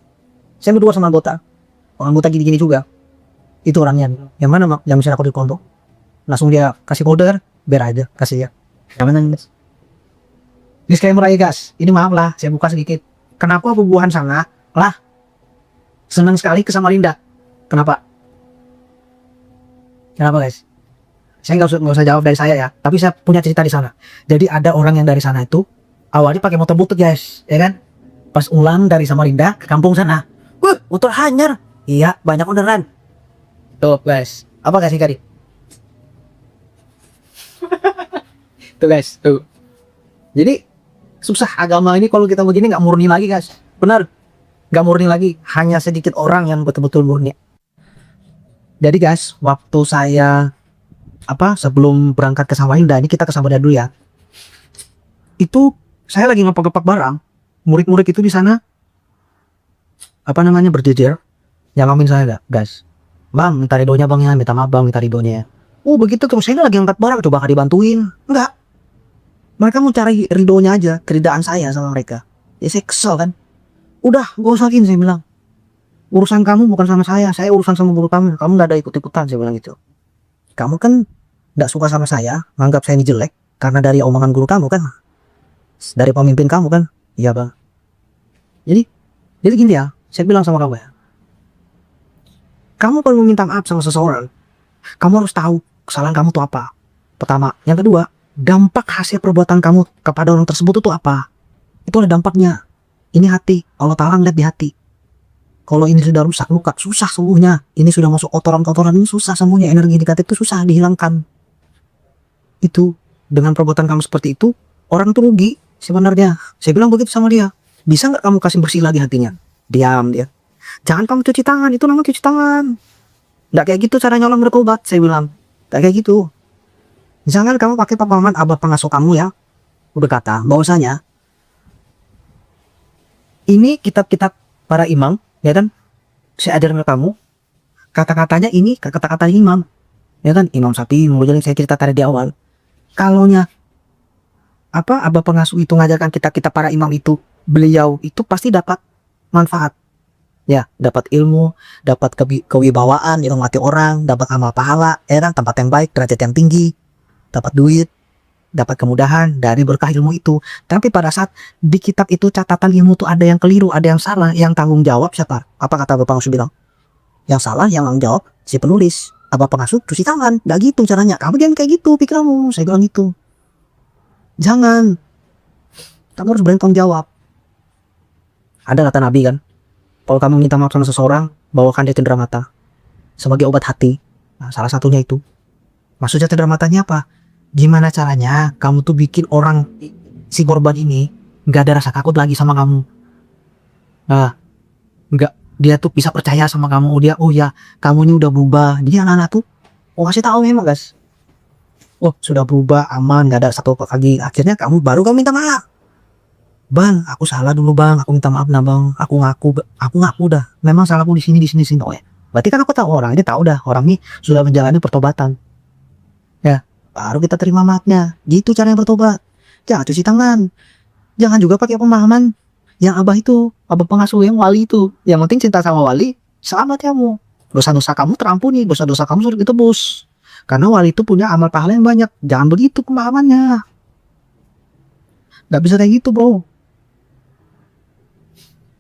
Saya berdua sama anggota, orang anggota gini-gini juga. Itu orangnya, yang mana mak? Yang misalnya aku di konto, langsung dia kasih kode, biar aja kasih ya. Yang mana guys? Disclaimer aja guys, ini maaf lah, saya buka sedikit. Kenapa bubuhan sangat lah? Senang sekali ke Samarinda. Kenapa? Kenapa guys? Saya nggak usah jawab dari saya ya, tapi saya punya cerita di sana. Jadi ada orang yang dari sana itu awalnya pakai motor butut guys, ya kan? Pas ulang dari Samarinda ke kampung sana, motor hanyar. Iya, banyak orderan. Tuh guys, apa kasih kali? Tuh guys, tuh. Jadi susah agama ini kalau kita begini nggak murni lagi guys, benar? Nggak murni lagi, hanya sedikit orang yang betul-betul murni. Jadi guys, waktu saya sebelum berangkat ke Samarinda, ini kita ke Samarinda dulu ya. Itu saya lagi ngepak-ngepak barang, murid-murid itu di sana berjejer nyamamin saya guys. Bang, minta ridonya bang ya, minta maaf bang, minta ridonya ya. Oh begitu, terus saya lagi angkat barang, coba kali dibantuin. Enggak. Mereka mau cari ridonya aja, keridaan saya sama mereka. Ya saya kesel kan. Udah, gak usah gini saya bilang. Urusan kamu bukan sama saya urusan sama guru kamu gak ada ikut-ikutan, saya bilang gitu. Kamu kan gak suka sama saya, menganggap saya ini jelek, karena dari omongan guru kamu kan, dari pemimpin kamu kan, iya bang. Jadi gini ya, saya bilang sama kamu ya, kamu kalau meminta maaf sama seseorang, kamu harus tahu kesalahan kamu itu apa. Pertama, yang kedua, dampak hasil perbuatan kamu kepada orang tersebut itu apa? Itu ada dampaknya. Ini hati, Allah Ta'ala ngeliat di hati. Kalau ini sudah rusak, luka, susah sembuhnya. Ini sudah masuk kotoran-kotoran, ini susah sembuhnya. Energi negatif itu susah dihilangkan. Itu, dengan perbuatan kamu seperti itu, orang tuh rugi sebenarnya. Saya bilang begitu sama dia. Bisa nggak kamu kasih bersih lagi hatinya? Diam dia. Jangan kamu cuci tangan, itu namanya cuci tangan. Nggak kayak gitu caranya orang bertobat, saya bilang. Nggak kayak gitu. Misalkan kamu pakai pemahaman abah pengasuh kamu ya, udah kata bahwasanya ini kitab-kitab para imam, ya kan? Saya ajarkan ke kamu, kata-katanya ini kata-kata imam, ya kan? Imam Syafi'i, yang saya cerita tadi di awal. Kalaunya apa abah pengasuh itu ngajarkan kitab-kitab para imam itu, beliau itu pasti dapat manfaat. Ya, dapat ilmu, dapat kewibawaan, dihormati orang, dapat amal pahala, ya kan, tempat yang baik, derajat yang tinggi, dapat duit, dapat kemudahan dari berkah ilmu itu. Tapi pada saat di kitab itu catatan ilmu itu ada yang keliru, ada yang salah, yang tanggung jawab siapa? Apa kata Bapak Pengasuh bilang? Yang salah, yang tanggung jawab si penulis. Abah pengasuh cuci tangan, gak gitu caranya. Kamu jangan kayak gitu pikiranmu, saya bilang gitu. Jangan. Kamu harus berani tanggung jawab. Ada kata Nabi kan, kalau kamu minta maaf sama seseorang, bawakan dia cendera mata sebagai obat hati. Nah, salah satunya itu. Maksudnya cendera matanya apa? Gimana caranya kamu tuh bikin orang si korban ini nggak ada rasa takut lagi sama kamu. Nah, nggak, dia tuh bisa percaya sama kamu. Dia, oh ya, kamu ini udah berubah. Jadi anak-anak tuh, oh kasih tahu memang guys. Oh sudah berubah, aman, nggak ada satu lagi. Akhirnya kamu minta maaf. Bang, aku salah dulu bang, aku minta maaf nah bang, aku ngaku dah, memang salahku di sini. Oh ya, berarti kan aku tahu orang ini, tahu dah orang ini sudah menjalani pertobatan, ya, baru kita terima maafnya. Gitu caranya bertobat. Jangan cuci tangan, jangan juga pakai pemahaman yang abah pengasuh yang wali itu. Yang penting cinta sama wali, selamat kamu, dosa-dosa kamu terampuni, dosa-dosa kamu sudah ditebus, karena wali itu punya amal pahala yang banyak. Jangan begitu pemahamannya, nggak bisa kayak gitu bro.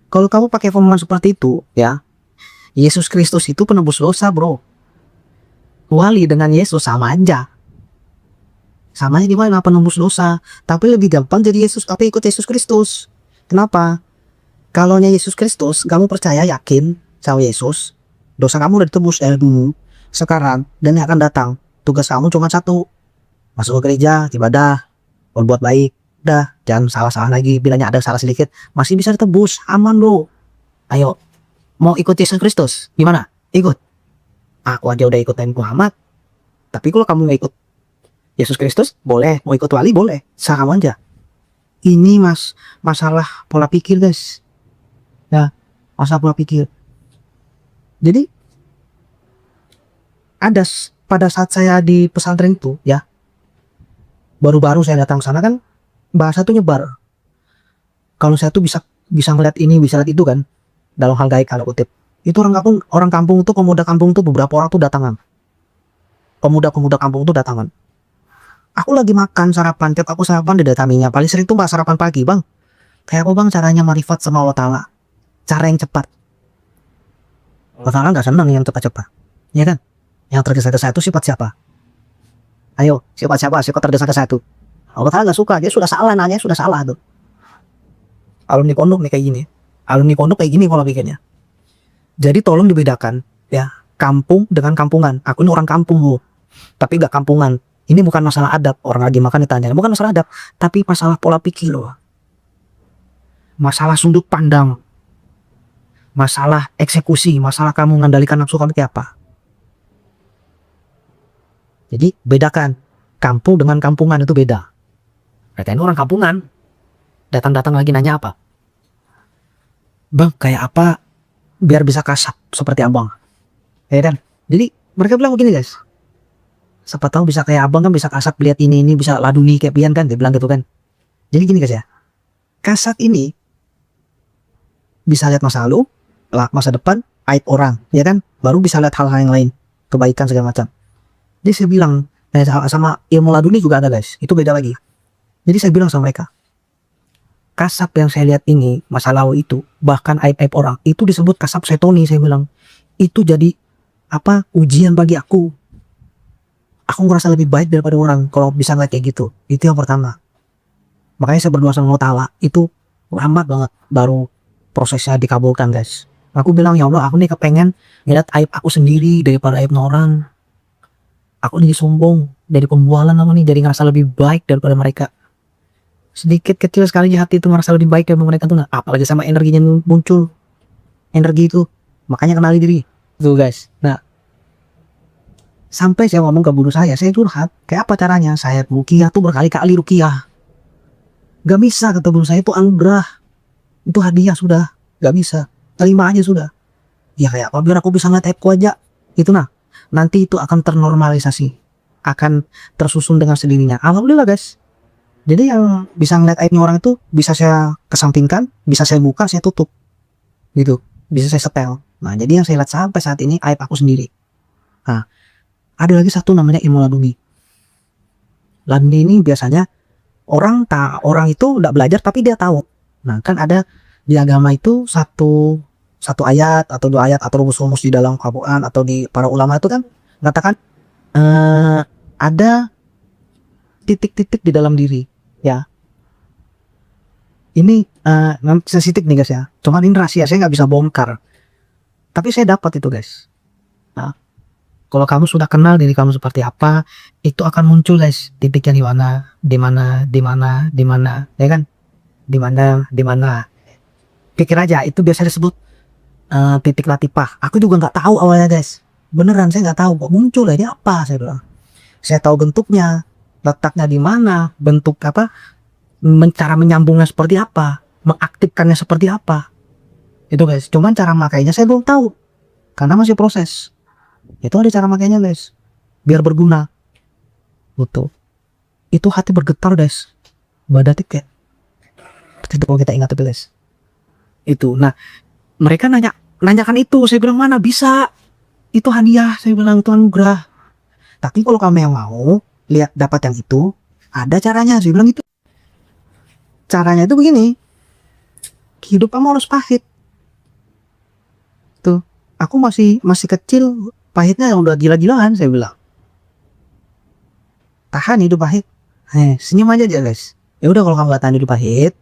Kalau kamu pakai pemahaman seperti itu, ya, Yesus Kristus itu penebus dosa, bro. Wali dengan Yesus sama aja. Samanya gimana? Penebus dosa. Tapi lebih gampang jadi Yesus, tapi ikut Yesus Kristus. Kenapa? Kalaunya Yesus Kristus, kamu percaya, yakin sama Yesus, dosa kamu udah ditebus dari dulu, sekarang, dan yang akan datang. Tugas kamu cuma satu, masuk ke gereja, ibadah, berbuat baik. Udah, jangan salah-salah lagi. Bilangnya ada salah sedikit, masih bisa ditebus, aman bro. Ayo, mau ikut Yesus Kristus, gimana? Ikut. Aku aja udah ikut Nabi Muhammad. Tapi kalau kamu nggak ikut Yesus Kristus, boleh. Mau ikut wali, boleh. Sama aja. Ini masalah pola pikir guys. Ya, masalah pola pikir. Jadi, pada saat saya di pesantren itu, ya, baru-baru saya datang sana kan, bahasa tuh nyebar. Kalau saya tuh bisa ngeliat ini, bisa lihat itu kan, dalam hal gaib kalau kutip. Itu orang kampung tuh, pemuda kampung tuh, beberapa orang tuh datangan. Pemuda kampung tuh datangan. Aku lagi makan sarapan, tiap aku sarapan didatanginya. Paling sering tuh mbak sarapan pagi bang. Kayak apa bang caranya marifat sama Allah Ta'ala? Cara yang cepat. Allah Ta'ala gak senang yang cepat-cepat, ya kan? Yang tergesa-gesa itu sifat siapa? Ayo, sifat siapa? Sifat tergesa-gesa itu. Allah Ta'ala gak suka, dia sudah salah, nanya sudah salah tuh. Alumni pondok nih kayak gini. Alumni pondok kayak gini pola pikirnya. Jadi tolong dibedakan ya, kampung dengan kampungan. Aku ini orang kampung loh, tapi gak kampungan. Ini bukan masalah adab, orang lagi makan ditanya. Bukan masalah adab, tapi masalah pola pikir loh. Masalah sudut pandang. Masalah eksekusi, masalah kamu mengendalikan nafsu kamu kayak apa. Jadi bedakan kampung dengan kampungan, itu beda. Berarti ini orang kampungan. Datang-datang lagi nanya apa? Bang, kayak apa biar bisa kasap seperti abang? Ya kan? Jadi mereka bilang begini guys. Siapa tahu bisa kayak abang kan, bisa kasap, lihat ini bisa laduni kayak pian kan, dia bilang gitu kan. Jadi gini guys ya. Kasat ini bisa lihat masa lalu, masa depan, aib orang, ya kan? Baru bisa lihat hal-hal yang lain, kebaikan segala macam. Jadi saya bilang, sama ilmu laduni juga ada guys, itu beda lagi. Jadi saya bilang sama mereka, kasap yang saya lihat ini, masa lalu itu, bahkan aib-aib orang, itu disebut kasap setoni. Saya bilang, itu jadi apa, ujian bagi aku. Aku ngerasa lebih baik daripada orang kalau bisa ngeliat kayak gitu. Itu yang pertama. Makanya saya berdoa sama Allah Ta'ala, itu lama banget baru prosesnya dikabulkan guys. Aku bilang, ya Allah, aku nih kepengen ngeliat aib aku sendiri daripada aib orang. Aku nih sombong, dari pembualan apa nih, jadi ngerasa lebih baik daripada mereka. Sedikit kecil sekali hati itu ngerasa lebih baik daripada mereka tuh, apalagi sama energinya muncul. Energi itu, makanya kenali diri. Tuh guys. Nah, Sampai saya ngomong ke guru saya curhat, kayak apa caranya? Saya ruqyah tuh berkali-kali ruqyah. Gak bisa, kata guru saya, itu anugerah. Itu hadiah sudah. Gak bisa. Terima aja sudah. Ya kayak apa biar aku bisa ngeliat aibku aja. Itu nah. Nanti itu akan ternormalisasi. Akan tersusun dengan sendirinya. Alhamdulillah guys. Jadi yang bisa ngeliat aibnya orang itu bisa saya kesampingkan, bisa saya buka, saya tutup. Gitu. Bisa saya setel. Nah jadi yang saya lihat sampai saat ini aib aku sendiri. Nah. Ada lagi satu namanya ilmu laduni. Laduni ini biasanya orang itu tidak belajar tapi dia tahu. Nah kan ada di agama itu satu ayat atau dua ayat atau rumus-rumus di dalam Al-Quran atau di para ulama itu kan mengatakan ada titik-titik di dalam diri ya. Ini sensitif nih guys ya. Cuman ini rahasia, saya nggak bisa bongkar. Tapi saya dapat itu guys. Nah, kalau kamu sudah kenal diri kamu seperti apa, itu akan muncul guys titiknya di mana, ya kan? Di mana. Pikir aja, itu biasa disebut titik latifah. Aku juga nggak tahu awalnya guys. Beneran saya nggak tahu kok muncul ini apa saya bilang. Saya tahu bentuknya, letaknya di mana, bentuk apa, cara menyambungnya seperti apa, mengaktifkannya seperti apa. Itu guys. Cuman cara makainya saya belum tahu karena masih proses. Itu ada cara makainya guys, biar berguna. Betul. Itu hati bergetar guys, badan kayak itu kalau kita ingat guys. Itu. Nah mereka nanyakan itu, saya bilang mana bisa. Itu hadiah, saya bilang itu anugerah. Tapi kalau kamu yang mau lihat dapat yang itu, ada caranya. Saya bilang itu. Caranya itu begini. Hidup kamu harus pahit. Tuh, aku masih kecil. Pahitnya udah gila-gilaan saya bilang. Tahan hidup pahit. Senyum aja guys. Ya udah kalau kamu gak tahan hidup pahit,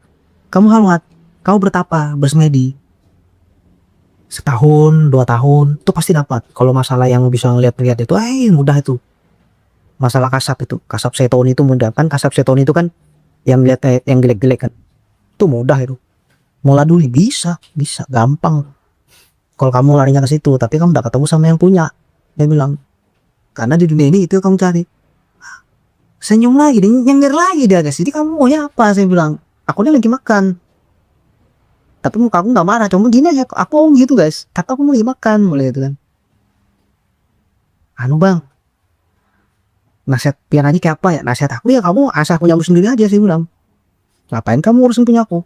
kamu harus bertapa, bersemedi. Setahun, 2 tahun, itu pasti dapat. Kalau masalah yang bisa ngeliat-ngeliat itu, mudah itu. Masalah kasab itu, kasab seton itu mudah kan. Kasab seton itu kan yang lihat yang jelek-jelek kan. Itu mudah itu. Mulai dulu bisa, gampang. Kalau kamu larinya ke situ, tapi kamu udah ketemu sama yang punya. Dia bilang, karena di dunia ini itu yang kamu cari. Senyum lagi, dia nyengir lagi dia guys. Jadi kamu maunya apa? Saya bilang, aku ini lagi makan. Tapi muka aku nggak marah, cuma gini aja. Aku gitu guys. Tapi aku mau lagi makan, mulai itu kan. Anu bang, nasihat pian aja kayak apa ya? Nasihat aku ya kamu asal punya aku sendiri aja. Saya bilang, ngapain kamu urusin punya aku?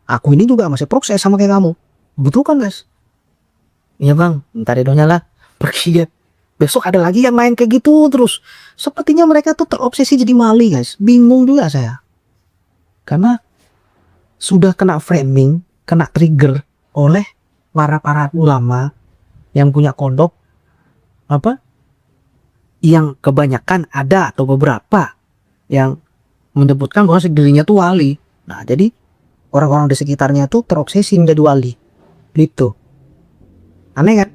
Aku ini juga masih proses sama kayak kamu. Betul kan guys? Iya bang, ntar edonya lah pergi ya. Besok ada lagi yang main kayak gitu terus. Sepertinya mereka tuh terobsesi jadi mali guys. Bingung juga saya. Karena sudah kena framing, kena trigger oleh para ulama yang punya kondok apa? Yang kebanyakan ada atau beberapa yang menyebutkan bahwa dirinya tuh wali. Nah jadi orang-orang di sekitarnya tuh terobsesi menjadi wali. Gitu. Aneh kan?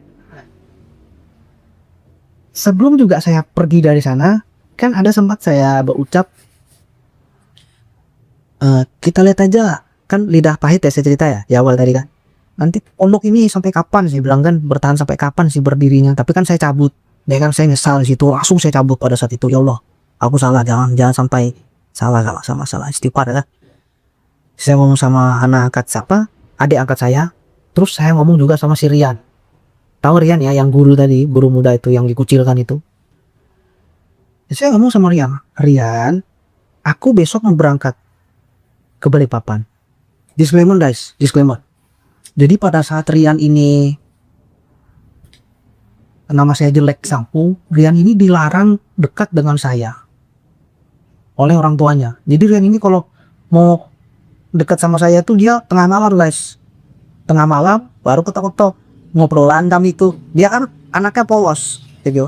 Sebelum juga saya pergi dari sana, kan ada sempat saya berucap, kita lihat aja, kan lidah pahit ya saya cerita ya, di awal tadi kan. Nanti pondok ini sampai kapan sih bilang kan, bertahan sampai kapan sih berdirinya? Tapi kan saya cabut, ya kan saya nyesal di situ, langsung saya cabut pada saat itu. Ya Allah, aku salah, jangan sampai salah istighfar ya. Saya ngomong sama anak angkat siapa, adik angkat saya, terus saya ngomong juga sama si Rian. Tahu Rian ya, yang guru tadi, guru muda itu yang dikucilkan itu. Saya ngomong sama Rian, aku besok mau berangkat ke Balikpapan. Disclaimer guys, disclaimer. Jadi pada saat Rian ini, nama saya jelek sampu, Rian ini dilarang dekat dengan saya oleh orang tuanya. Jadi Rian ini kalau mau dekat sama saya tuh dia tengah malam guys. Tengah malam baru ketok-ketok. Ngobrolan kami itu, dia kan anaknya polos gitu.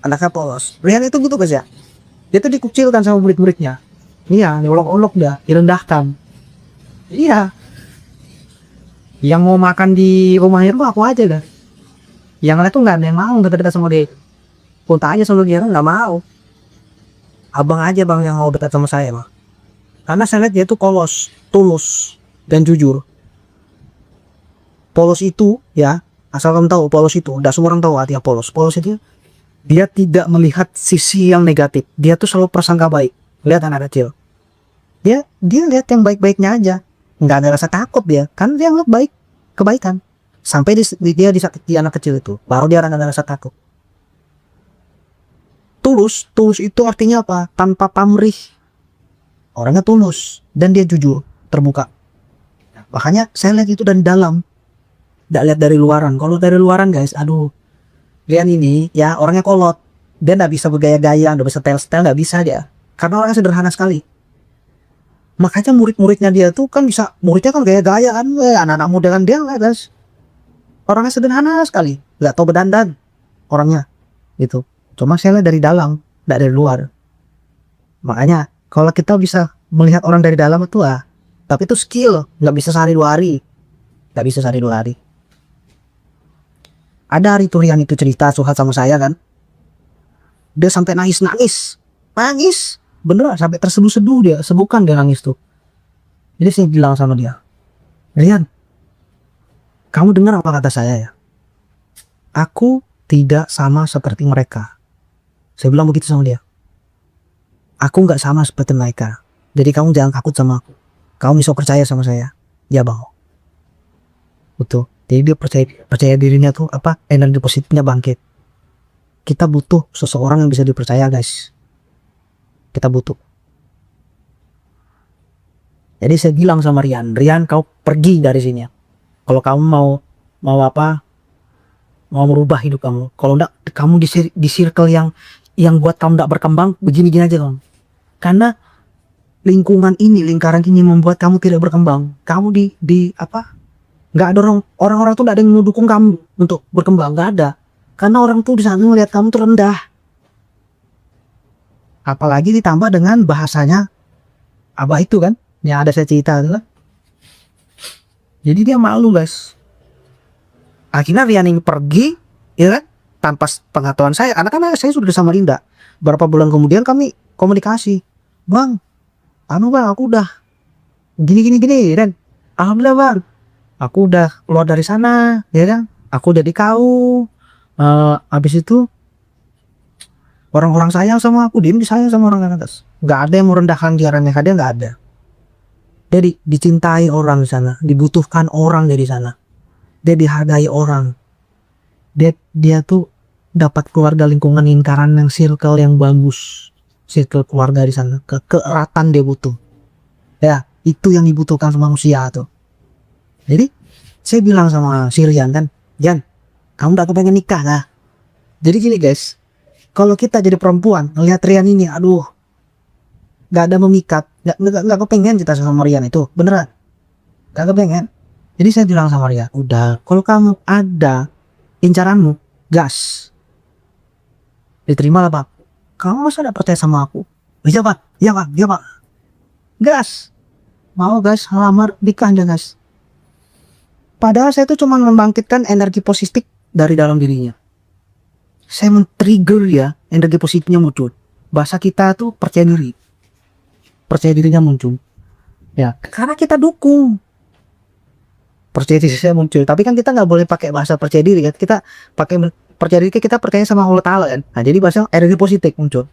Anaknya polos. Rian itu gitu guys ya, dia tuh dikucilkan sama murid-muridnya. Iya, diolok-olok dah, direndahkan. Iya, yang mau makan di rumahnya tuh aku aja dah. Yang lain tuh nggak ada yang mau dekat-dekat sama dia. Pun tanya sama dia nggak mau. Abang aja bang yang mau dekat sama saya mah. Karena saya lihat dia tuh polos, tulus, dan jujur. Polos itu ya, asal kamu tahu polos itu, tidak semua orang tahu artinya polos. Polos itu Dia tidak melihat sisi yang negatif. Dia tuh selalu prasangka baik. Lihat anak kecil. Dia lihat yang baik-baiknya aja. Nggak ada rasa takut dia. Kan dia ngeliat baik, kebaikan. Sampai dia disakiti anak kecil itu. Baru dia ada rasa takut. Tulus itu artinya apa? Tanpa pamrih. Orangnya tulus. Dan dia jujur, terbuka. Makanya saya lihat itu dari dalam. Nggak lihat dari luaran. Kalau dari luaran guys, aduh. Rian ini ya orangnya kolot. Dia nggak bisa bergaya-gaya, nggak bisa style-style, nggak bisa dia. Karena orangnya sederhana sekali. Makanya murid-muridnya dia tuh kan bisa, muridnya kan gaya-gaya kan, anak-anak muda kan dia nggak guys. Orangnya sederhana sekali, nggak tahu berdandan orangnya, gitu. Cuma saya lihat dari dalam, nggak dari luar. Makanya kalau kita bisa melihat orang dari dalam itu tapi itu skill, nggak bisa sehari dua hari, nggak bisa sehari dua hari. Ada hari tuh Rian itu cerita curhat sama saya kan, dia sampai nangis, beneran sampai terseduh-seduh dia, sebukan dia nangis tuh. Jadi saya bilang sama dia, Rian, kamu dengar apa kata saya ya? Aku tidak sama seperti mereka. Saya bilang begitu sama dia. Aku nggak sama seperti mereka. Jadi kamu jangan takut sama aku. Kamu bisa percaya sama saya. Ya bang. Betul. Jadi dia percaya dirinya tuh energi positifnya bangkit. Kita butuh seseorang yang bisa dipercaya guys. Kita butuh. Jadi saya bilang sama Rian, kau pergi dari sini ya. Kalau kamu mau merubah hidup kamu. Kalau enggak, kamu di circle yang buat kamu enggak berkembang, begini-gini aja kamu. Karena lingkaran ini membuat kamu tidak berkembang. Kamu nggak ada orang-orang tuh nggak ada yang mendukung kamu untuk berkembang, nggak ada. Karena orang tuh di sana melihat kamu tuh rendah. Apalagi ditambah dengan bahasanya Abah itu kan, yang ada saya cerita itu kan. Jadi dia malu guys. Akhirnya Rian ini pergi, ya kan, tanpa pengetahuan saya. Karena saya sudah sama Linda. Berapa bulan kemudian kami komunikasi, bang, aku udah gini, dan alhamdulillah bang, aku udah keluar dari sana, ya kan, aku udah dikau. Habis itu orang-orang sayang sama aku, dia disayang sama orang atas. Nggak ada yang merendahkan dia, nggak ada. Jadi dicintai orang di sana, dibutuhkan orang dari sana. Dia dihargai orang. Dia tuh dapat keluarga lingkungan yang circle yang bagus, circle keluarga di sana, keeratan dia butuh. Ya, itu yang dibutuhkan sama manusia tuh. Jadi saya bilang sama si Rian kan, Jan, kamu udah kepengen nikah lah. Jadi gini guys, kalau kita jadi perempuan ngelihat Rian ini, aduh, nggak ada memikat, nggak kepengen kita sama Rian itu, beneran, nggak kepengen. Jadi saya bilang sama Rian, udah, kalau kamu ada incaranmu, gas, diterima lah pak. Kamu masa udah percaya sama aku? Iya pak, gas, mau guys, lamar nikah aja guys. Padahal saya itu cuma membangkitkan energi positif dari dalam dirinya. Saya men-trigger ya, energi positifnya muncul. Bahasa kita tuh percaya diri. Percaya dirinya muncul. Ya, karena kita dukung. Percaya diri saya muncul. Tapi kan kita nggak boleh pakai bahasa percaya diri kan. Kita pakai percaya diri, kita percaya sama Allah Ta'ala kan. Nah, jadi bahasa energi positif muncul.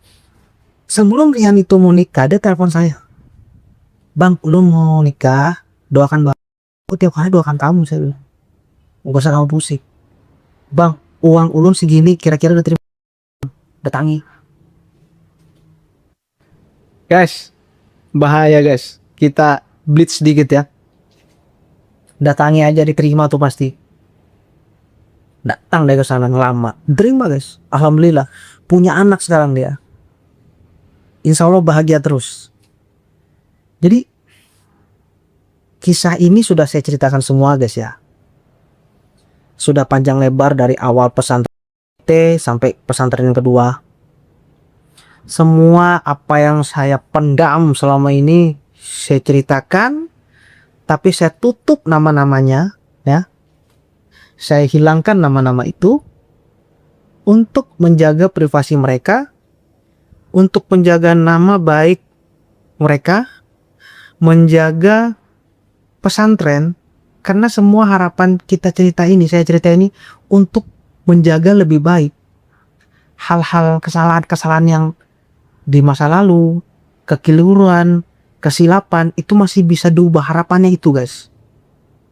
Sebelum Rian itu mau nikah, dia telepon saya. Bang, lu mau nikah, doakan bang. Aku tiap hari doakan kamu, saya bilang. Gak usah kamu pusing. Bang, uang ulun segini, kira-kira udah terima. Datangi. Guys, bahaya guys. Kita blitz sedikit ya. Datangi aja diterima tuh pasti. Datang deh ke sana ngelama. Terima guys. Alhamdulillah. Punya anak sekarang dia. Insya Allah bahagia terus. Jadi kisah ini sudah saya ceritakan semua guys ya. Sudah panjang lebar dari awal pesantren T sampai pesantren yang kedua. Semua apa yang saya pendam selama ini saya ceritakan, tapi saya tutup nama-namanya ya. Saya hilangkan nama-nama itu untuk menjaga privasi mereka, untuk menjaga nama baik mereka, menjaga pesantren, karena semua harapan kita cerita ini, saya cerita ini untuk menjaga lebih baik. hal-hal kesalahan-kesalahan yang di masa lalu, kekeliruan, kesilapan itu masih bisa diubah, harapannya itu guys.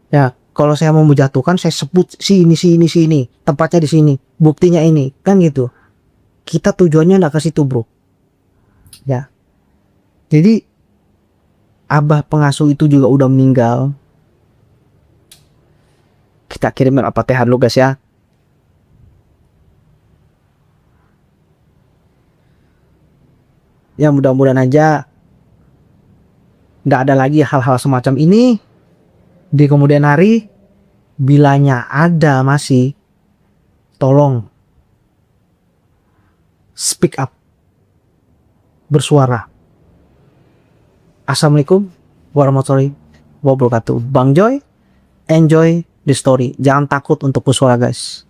Ya, kalau saya mau menjatuhkan, saya sebut sini, tempatnya di sini, buktinya ini, kan gitu. Kita tujuannya nggak ke situ bro. Ya, jadi abah pengasuh itu juga udah meninggal. Kita kirimin Al-Fatihah dulu guys ya. Ya mudah-mudahan aja nggak ada lagi hal-hal semacam ini di kemudian hari. Bilanya ada masih, tolong speak up, bersuara. Assalamualaikum warahmatullahi wabarakatuh. Bang Joy, enjoy the story. Jangan takut untuk bersuara guys.